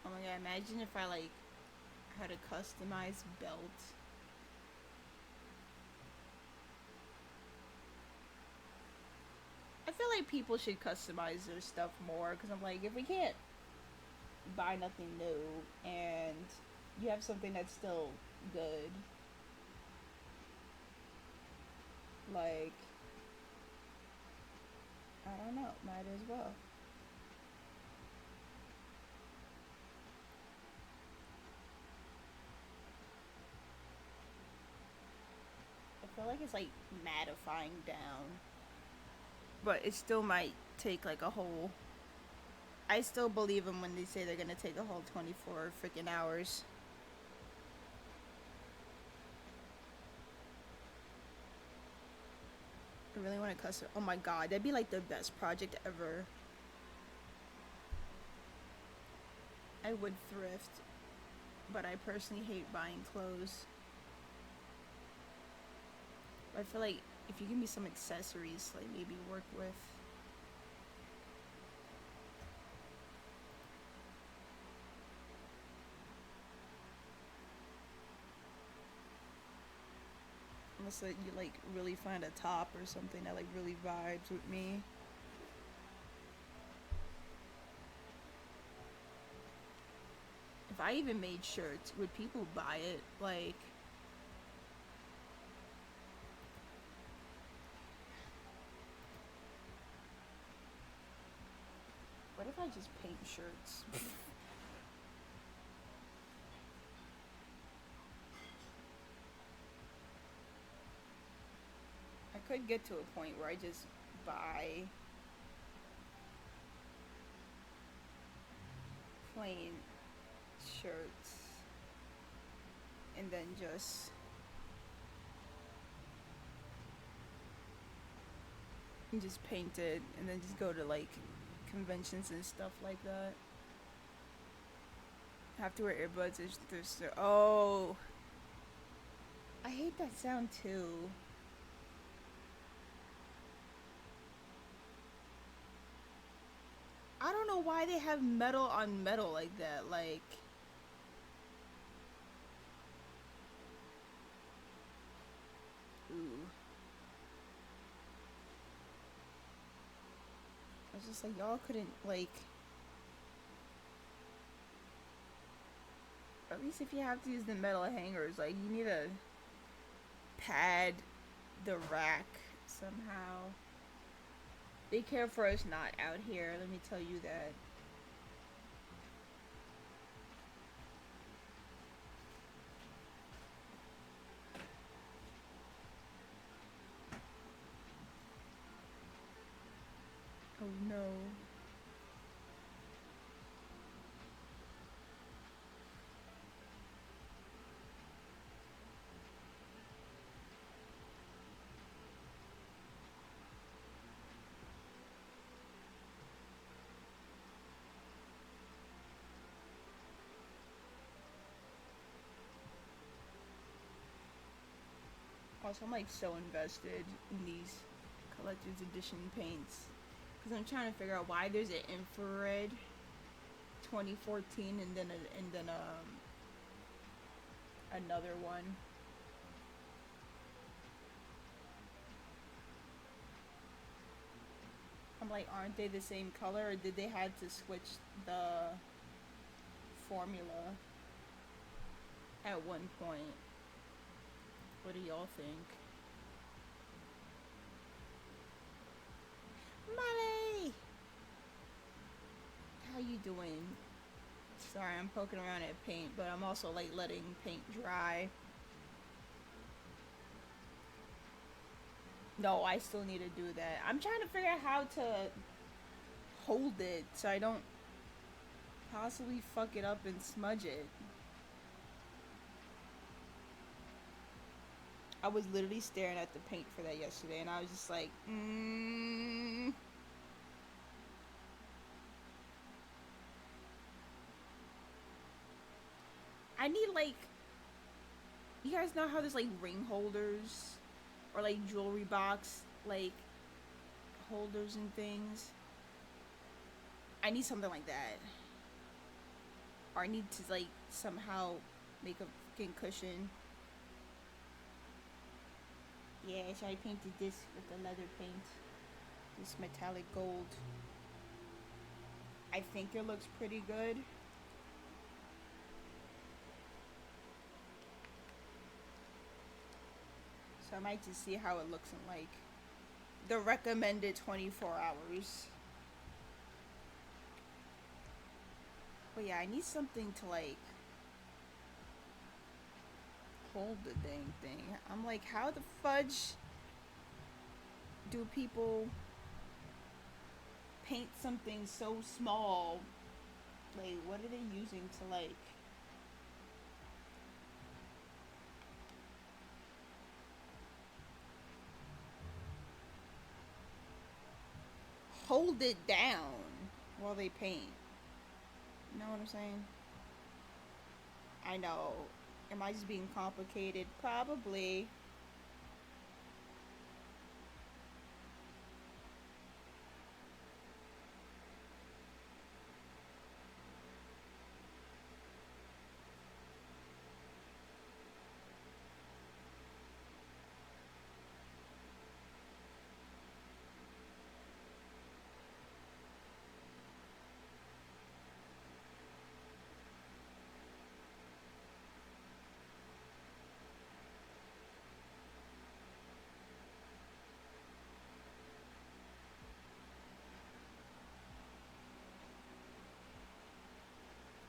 Oh my god, imagine if I like had a customized belt. I feel like people should customize their stuff more, because I'm like, if we can't buy nothing new and you have something that's still good, like, I don't know, might as well. I feel like it's like mattifying down, but it still might take like a whole. I still believe them when they say they're gonna take a whole 24 freaking hours. I really want to custom. Oh my god, that'd be like the best project ever. I would thrift, but I personally hate buying clothes. I feel like if you give me some accessories, like maybe work with. Unless like, you like really find a top or something that like really vibes with me. If I even made shirts, would people buy it? Like, what if I just paint shirts? I could get to a point where I just buy plain shirts and then just paint it and then just go to like conventions and stuff like that. Have to wear earbuds. Oh, I hate that sound too. I don't know why they have metal on metal like that. Like, ooh. just like, y'all couldn't, like, at least if you have to use the metal hangers, like, you need to pad the rack somehow. They care for us not out here, let me tell you that. Oh no. Also, I'm like so invested in these collector's edition paints because I'm trying to figure out why there's an infrared 2014 and then another one. I'm like, aren't they the same color, or did they had to switch the formula at one point? What do y'all think? Molly! How you doing? Sorry, I'm poking around at paint, but I'm also like letting paint dry. No, I still need to do that. I'm trying to figure out how to hold it so I don't possibly fuck it up and smudge it. I was literally staring at the paint for that yesterday, and I was just like, I need, like, you guys know how there's like ring holders or like jewelry box like holders and things? I need something like that. Or I need to like somehow make a fucking cushion. Yeah, so I painted this with the leather paint. This metallic gold. I think it looks pretty good. So I might just see how it looks in like the recommended 24 hours. But yeah, I need something to like hold the dang thing. I'm like, how the fudge do people paint something so small? Like, what are they using to like hold it down while they paint? You know what I'm saying? I know. Am I just being complicated? Probably.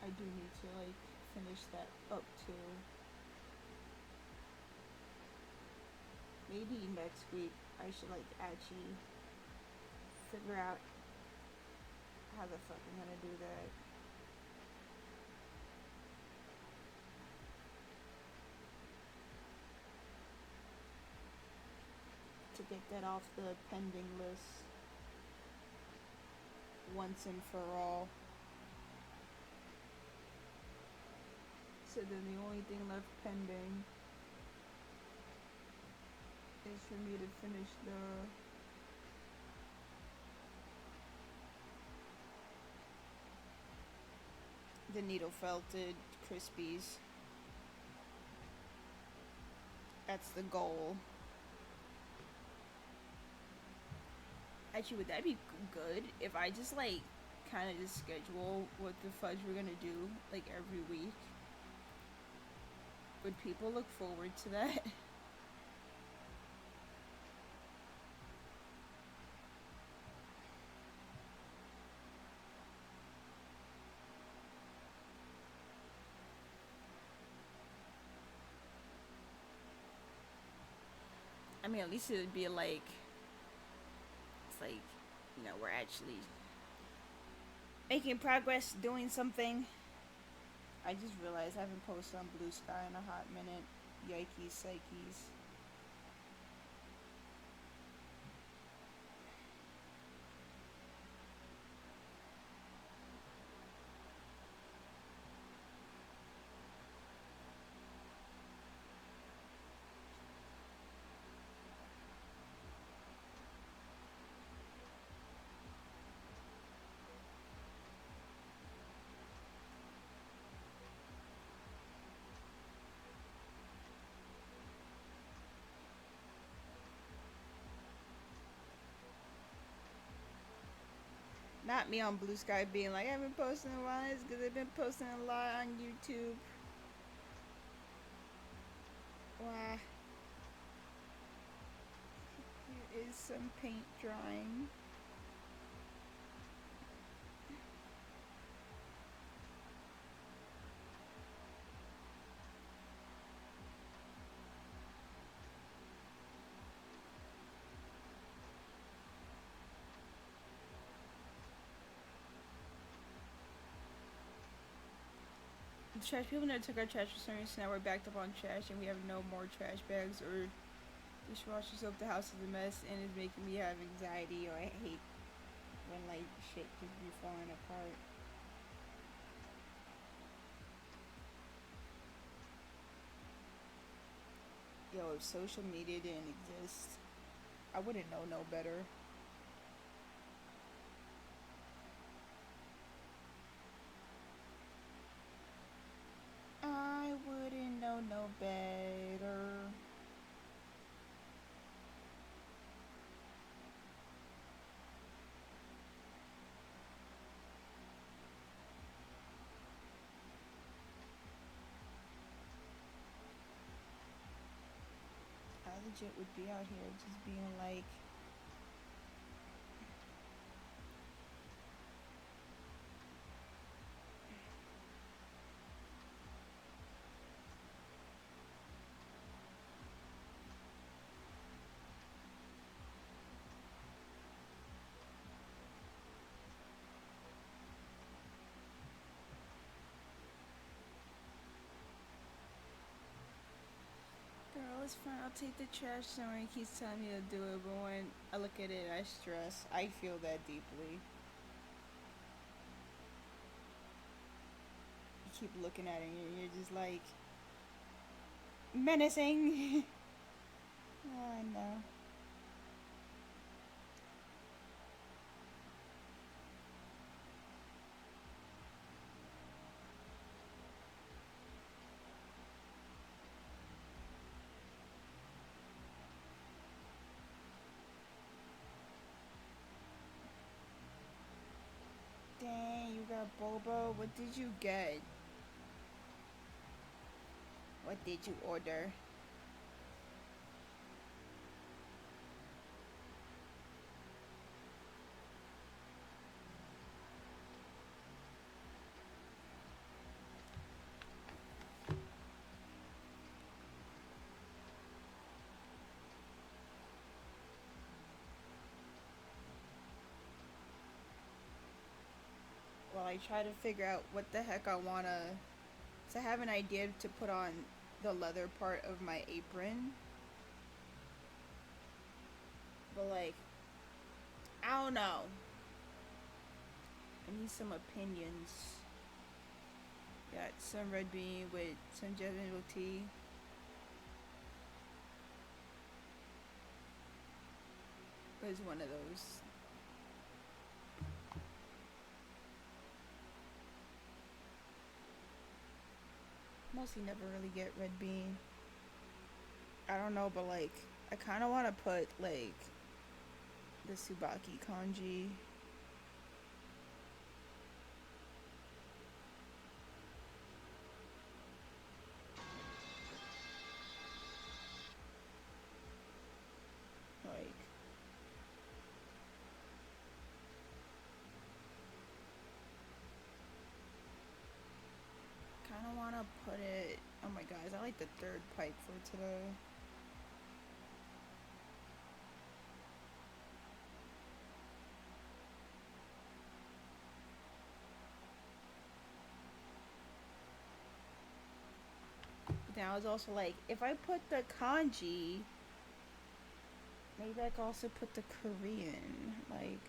I do need to like finish that up too. Maybe next week I should like actually figure out how the fuck I'm gonna do that. To get that off the pending list once and for all. So then the only thing left pending is for me to finish the needle felted crispies. That's the goal. Actually, would that be good if I just like kind of just schedule what the fudge we're gonna do like every week? Would people look forward to that? I mean, at least it would be like it's like we're actually making progress, doing something. I just realized I haven't posted on Blue Sky in a hot minute. Yikes, psyches. Not me on Blue Sky being like, I haven't posted in a while. It's because I've been posting a lot on YouTube. Wow. Here is some paint drying. The trash people never took our trash returns, so now we're backed up on trash and we have no more trash bags or dishwasher soap. The house is a mess and it's making me have anxiety, or I hate when like shit just be falling apart. Yo, if social media didn't exist, I wouldn't know no better. I wouldn't know no better. I legit would be out here just being like, girl, it's fine. I'll take the trash. Someone keeps telling me to do it, but when I look at it, I stress. I feel that deeply. You keep looking at it and you're just like, menacing. I know. Dang, you got Bobo. What did you get? What did you order? Well, I try to figure out what the heck I wanna. To have an idea to put on the leather part of my apron. But, like, I don't know. I need some opinions. Got some red bean with some ginger tea. It was one of those. Mostly never really get red bean. I don't know, but like I kind of want to put like the Tsubaki kanji. Like, kind of want to put it. Oh my guys, I like the third pipe for today. But then I was also like, if I put the kanji, maybe I could also put the Korean. Like,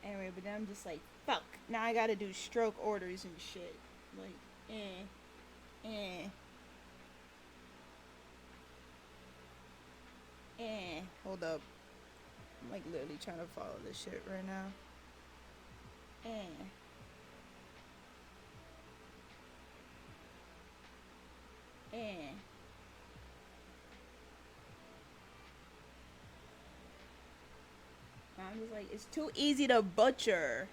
anyway, but then I'm just like, fuck. Now I gotta do stroke orders and shit. Like, eh. Hold up. I'm like literally trying to follow this shit right now. Eh. Eh. I'm just like, it's too easy to butcher.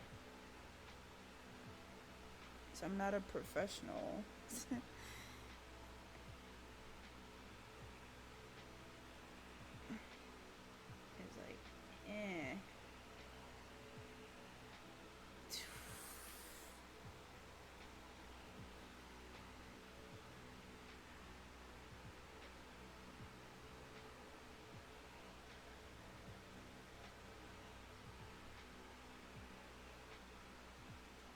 So I'm not a professional. It's like, eh.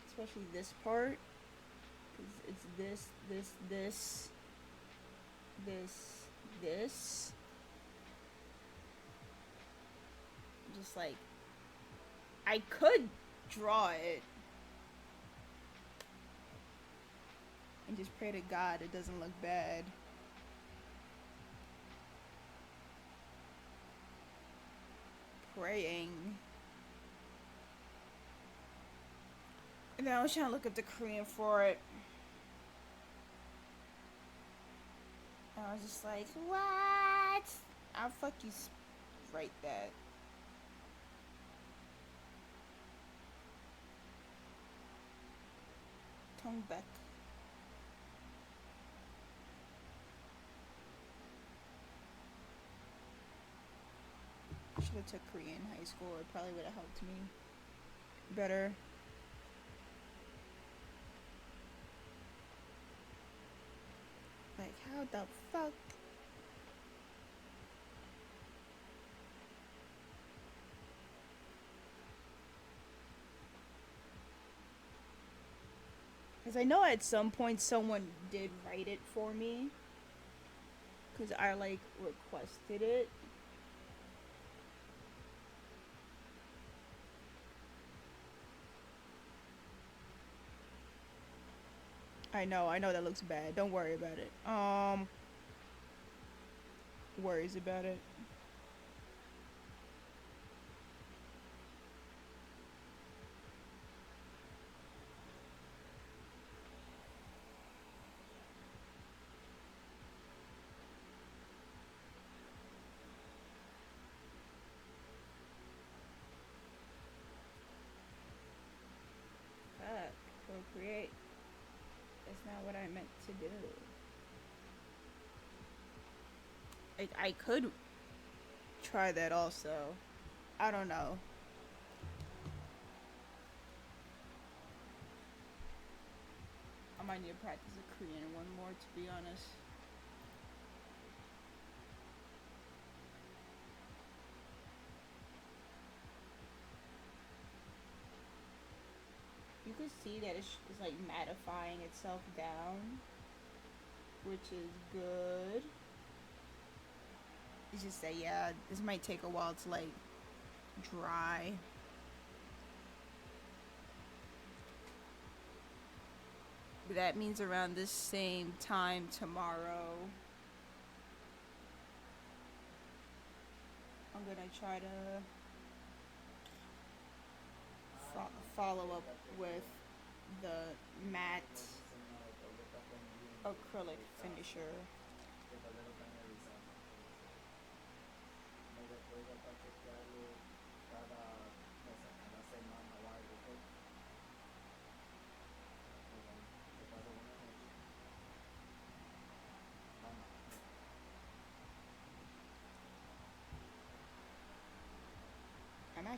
Especially this part. Because it's this. Just like, I could draw it. And just pray to God it doesn't look bad. Praying. And then I was trying to look up the Korean for it. And I was just like, what? I'll fuck you write that. Tongbek. I should have took Korean in high school. It probably would have helped me better. Like, how the fuck? Because I know at some point someone did write it for me. Because I, like, requested it. I know that looks bad. Don't worry about it. Worries about it. Fuck. Procreate. That's not what I meant to do. Like, I could try that also. I don't know. I might need to practice a Korean one more, to be honest. You can see that it's like mattifying itself down, which is good. It's just that, yeah, this might take a while to like dry. But that means around this same time tomorrow, I'm gonna try to follow up with the matte acrylic finisher.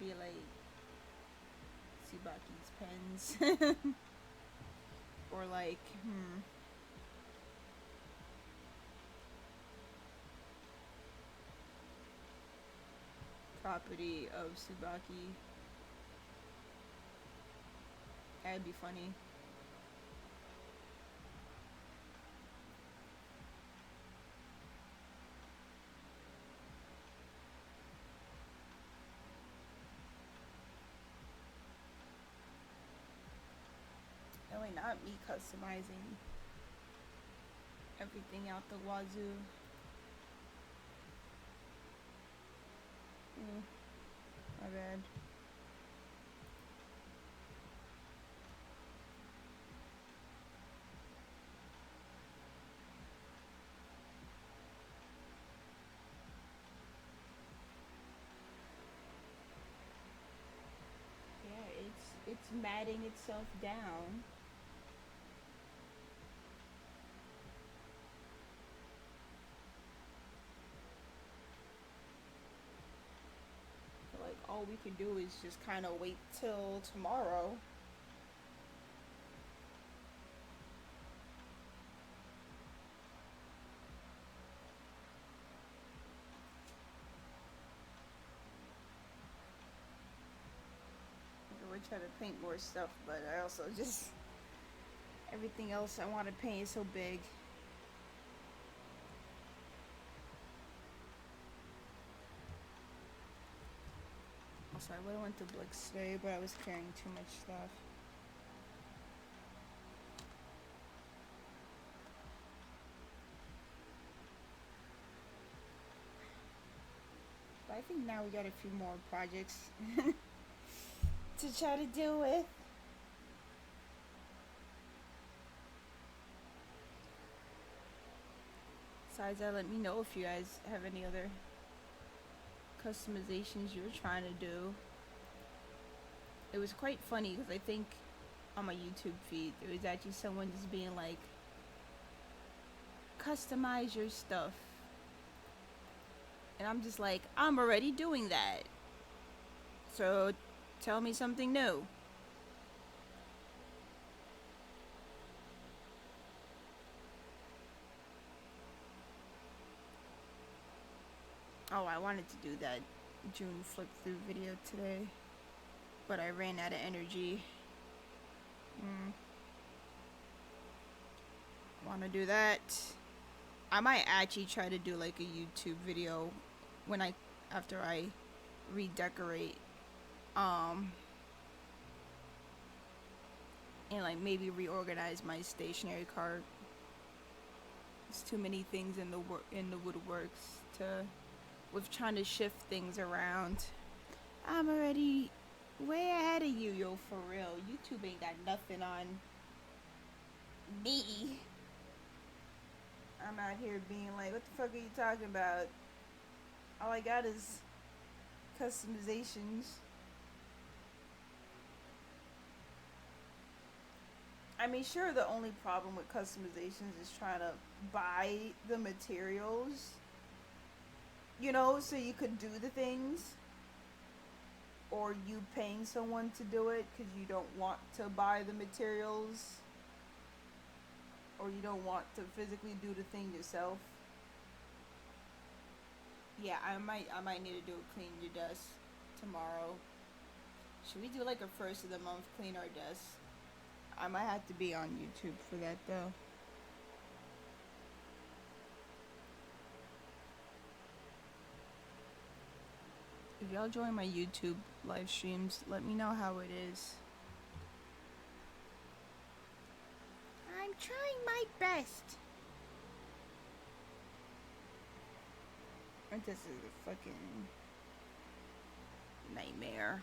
it'd be like Subaki's pens. Or like, property of Subaki. That'd be funny. That way, not me customizing everything out the wazoo. My bad. Yeah, it's matting itself down. Like all we can do is just kind of wait till tomorrow. We're trying to paint more stuff, but I also just everything else I want to paint is so big. Also, I would have went to Blix today, but I was carrying too much stuff. But I think now we got a few more projects to try to deal with. Besides that, let me know if you guys have any other customizations you're trying to do. It was quite funny because I think on my YouTube feed there was actually someone just being like, customize your stuff. And I'm just like, I'm already doing that. So tell me something new. Oh, I wanted to do that June flip through video today, but I ran out of energy. Want to do that. I might actually try to do like a YouTube video after I redecorate and like maybe reorganize my stationery cart. There's too many things in the woodworks with trying to shift things around. I'm already way ahead of you, yo, for real. YouTube ain't got nothing on me. I'm out here being like, what the fuck are you talking about? All I got is customizations. I mean, sure, the only problem with customizations is trying to buy the materials, so you could do the things. Or you paying someone to do it because you don't want to buy the materials. Or you don't want to physically do the thing yourself. Yeah, I might need to do a clean your desk tomorrow. Should we do like a first of the month clean our desk? I might have to be on YouTube for that though. If y'all join my YouTube live streams, let me know how it is. I'm trying my best. This is a fucking nightmare.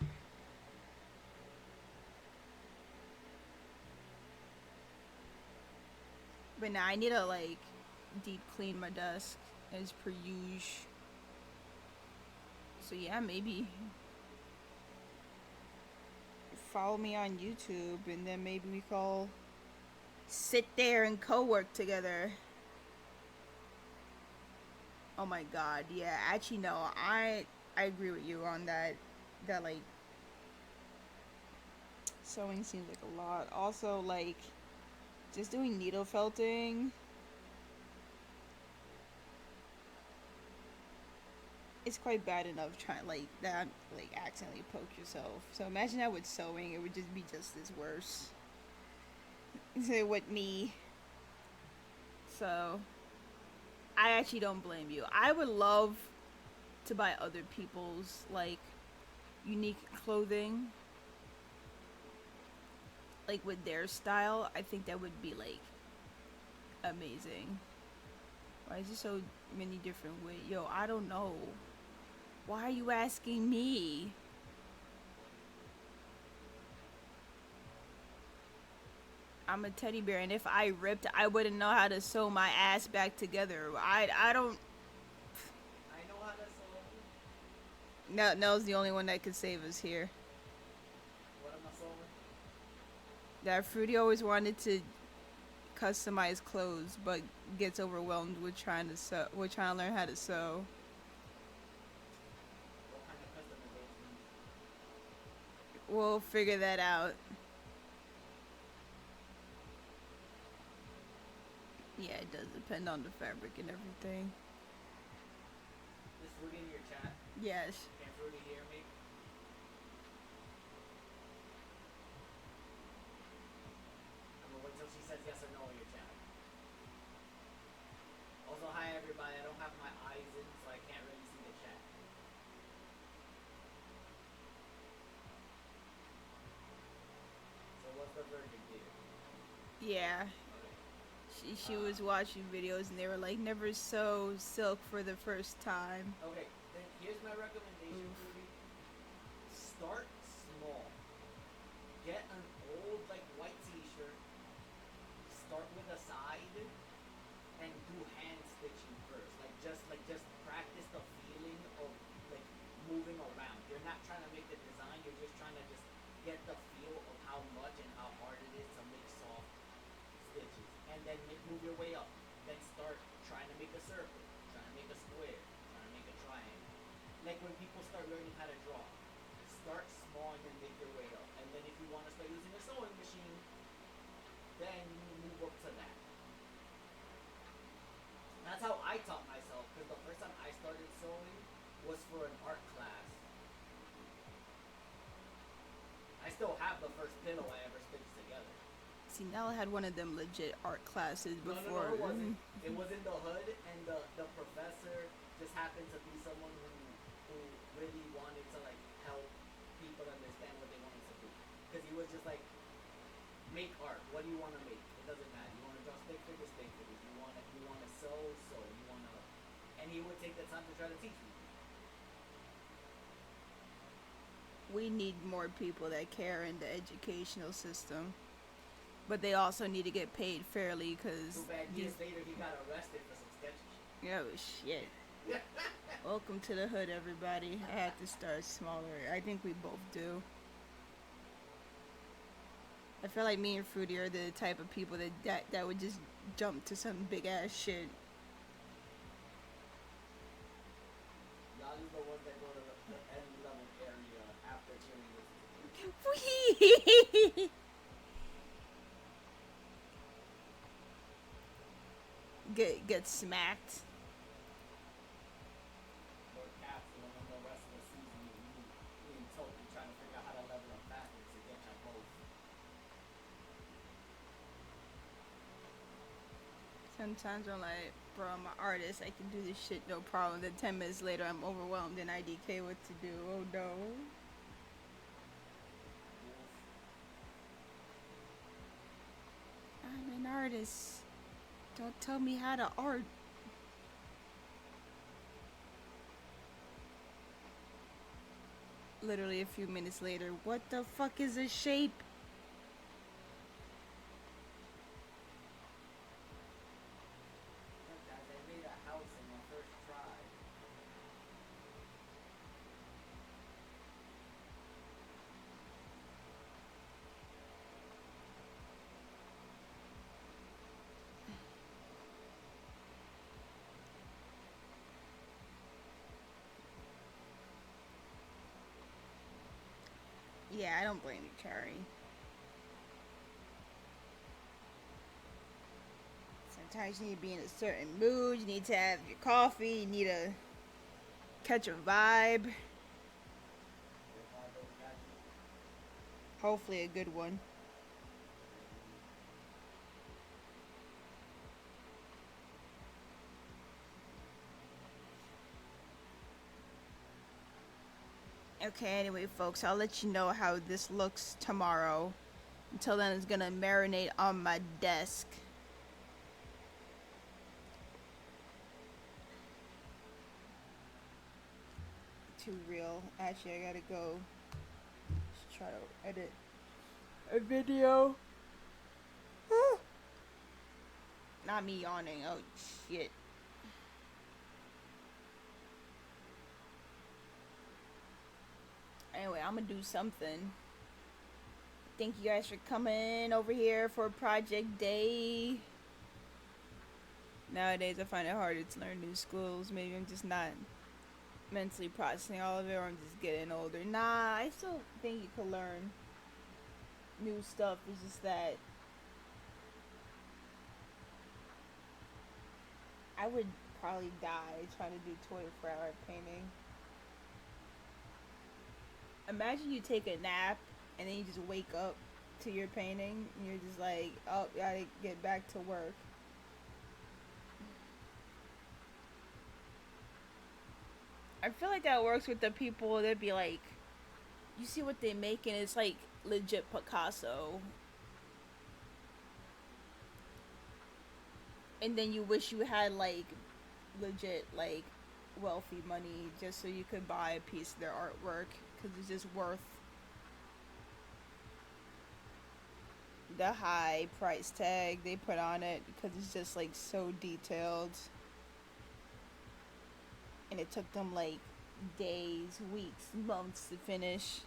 But now I need to like deep clean my desk as per usual. So yeah, maybe follow me on YouTube and then maybe we can all sit there and co-work together. Oh my god, yeah, actually no, I agree with you on that. that like sewing seems like a lot. Also, like just doing needle felting, it's quite bad enough trying like that like accidentally poke yourself. So imagine that with sewing, it would just be just as worse. So with me, so I actually don't blame you. I would love to buy other people's like unique clothing, like with their style. I think that would be like amazing. Why is there so many different ways? Yo, I don't know. Why are you asking me? I'm a teddy bear, and if I ripped, I wouldn't know how to sew my ass back together. I don't. I know how to sew. No, Nell's the only one that could save us here. What am I sewing? That Fruity always wanted to customize clothes, but gets overwhelmed with trying to sew. With trying to learn how to sew. What kind of customizations? We'll figure that out. Yeah, it does depend on the fabric and everything. Is Fruity in your chat? Yes. Can Fruity hear me? I'm gonna wait till she says yes or no in your chat. Also, hi everybody. I don't have my eyes in, so I can't really see the chat. So what's the verdict here? Yeah. Okay. She was watching videos and they were like, never sew silk for the first time. Okay. Then here's my recommendation, Oof. Fruity. Start small. Get an old like white T-shirt. Start with a side and do hand stitching first. Like just practice the feeling of like moving around. You're not trying to make the design, you're just trying to just get the feel of how much and how hard it is to make soft stitches. And then move your way up. Then start trying to make a circle, trying to make a square, trying to make a triangle. Like when people start learning how to draw. Start small and then make your way up. And then if you want to start using a sewing machine, then you move up to that. That's how I taught myself, because the first time I started sewing was for an art class. I still have the first pillow I ever stitched together. See, Nell had one of them legit art classes before. No, it wasn't. It was in the hood, and the professor just happened to be someone who really wanted to like help people understand what they wanted to do. Because he was just like, make art. What do you want to make? It doesn't matter. You want to draw stick figures, stick figures. You want to sew, sew. You want to, and he would take the time to try to teach me. We need more people that care in the educational system. But they also need to get paid fairly because. Too bad years later he got arrested for some sketchy shit. Oh, shit. Welcome to the hood, everybody. I had to start smaller. I think we both do. I feel like me and Fruity are the type of people that would just jump to some big ass shit. Y'all is the ones that go to the end level area after cheerleaders. Get smacked. Or cats, and then the rest of the season me and Toby trying to figure out how to level up faster to get at both. Sometimes I'm like, bro, I'm an artist. I can do this shit no problem. Then 10 minutes later, I'm overwhelmed and IDK what to do. Oh no. I'm an artist. Don't tell me how to art. Literally a few minutes later, what the fuck is a shape? Look, guys, I made a house in my first try. Yeah, I don't blame you, Cherry. Sometimes you need to be in a certain mood. You need to have your coffee. You need to catch a vibe. If I don't catch it, Hopefully, a good one. Okay, anyway, folks, I'll let you know how this looks tomorrow. Until then, it's gonna marinate on my desk. Too real. Actually, I gotta go. Just try to edit a video. Not me yawning. Oh, shit. Anyway, I'm gonna do something. Thank you guys for coming over here for Project Day. Nowadays, I find it harder to learn new skills. Maybe I'm just not mentally processing all of it, or I'm just getting older. Nah, I still think you can learn new stuff. It's just that I would probably die trying to do 24-hour painting. Imagine you take a nap and then you just wake up to your painting and you're just like, oh, gotta get back to work. I feel like that works with the people that be like, you see what they make and it's like legit Picasso. And then you wish you had like legit like wealthy money just so you could buy a piece of their artwork because it's just worth the high price tag they put on it because it's just like so detailed. And it took them like days, weeks, months to finish.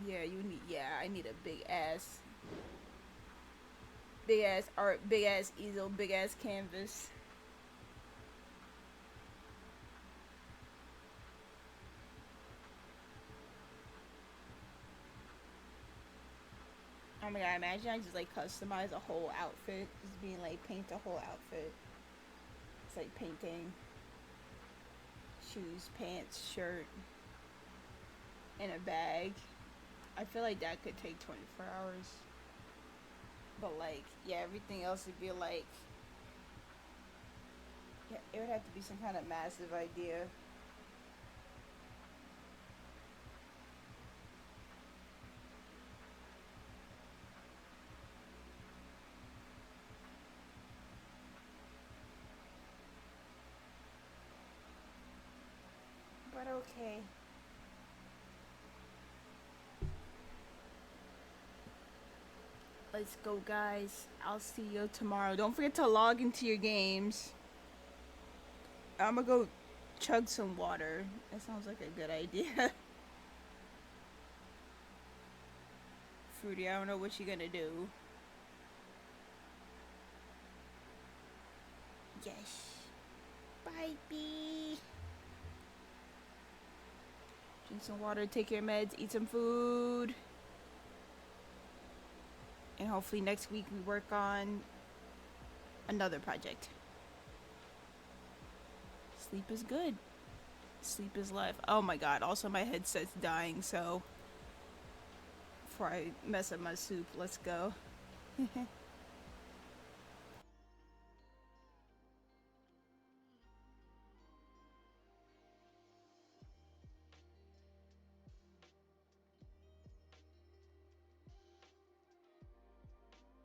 Yeah, you need. Yeah, I need a big ass art, big ass easel, big ass canvas. Oh my god! Imagine I just like customize a whole outfit, just being like paint a whole outfit. It's like painting shoes, pants, shirt, in a bag. I feel like that could take 24 hours. But like, yeah, everything else would be like, yeah, it would have to be some kind of massive idea. But okay. Let's go, guys. I'll see you tomorrow. Don't forget to log into your games. I'm gonna go chug some water. That sounds like a good idea. Fruity, I don't know what you're gonna do. Yes. Bye, bee. Drink some water, take your meds, eat some food. And hopefully next week we work on another project. Sleep is good. Sleep is life. Oh my god, also my headset's dying, so before I mess up my soup, let's go.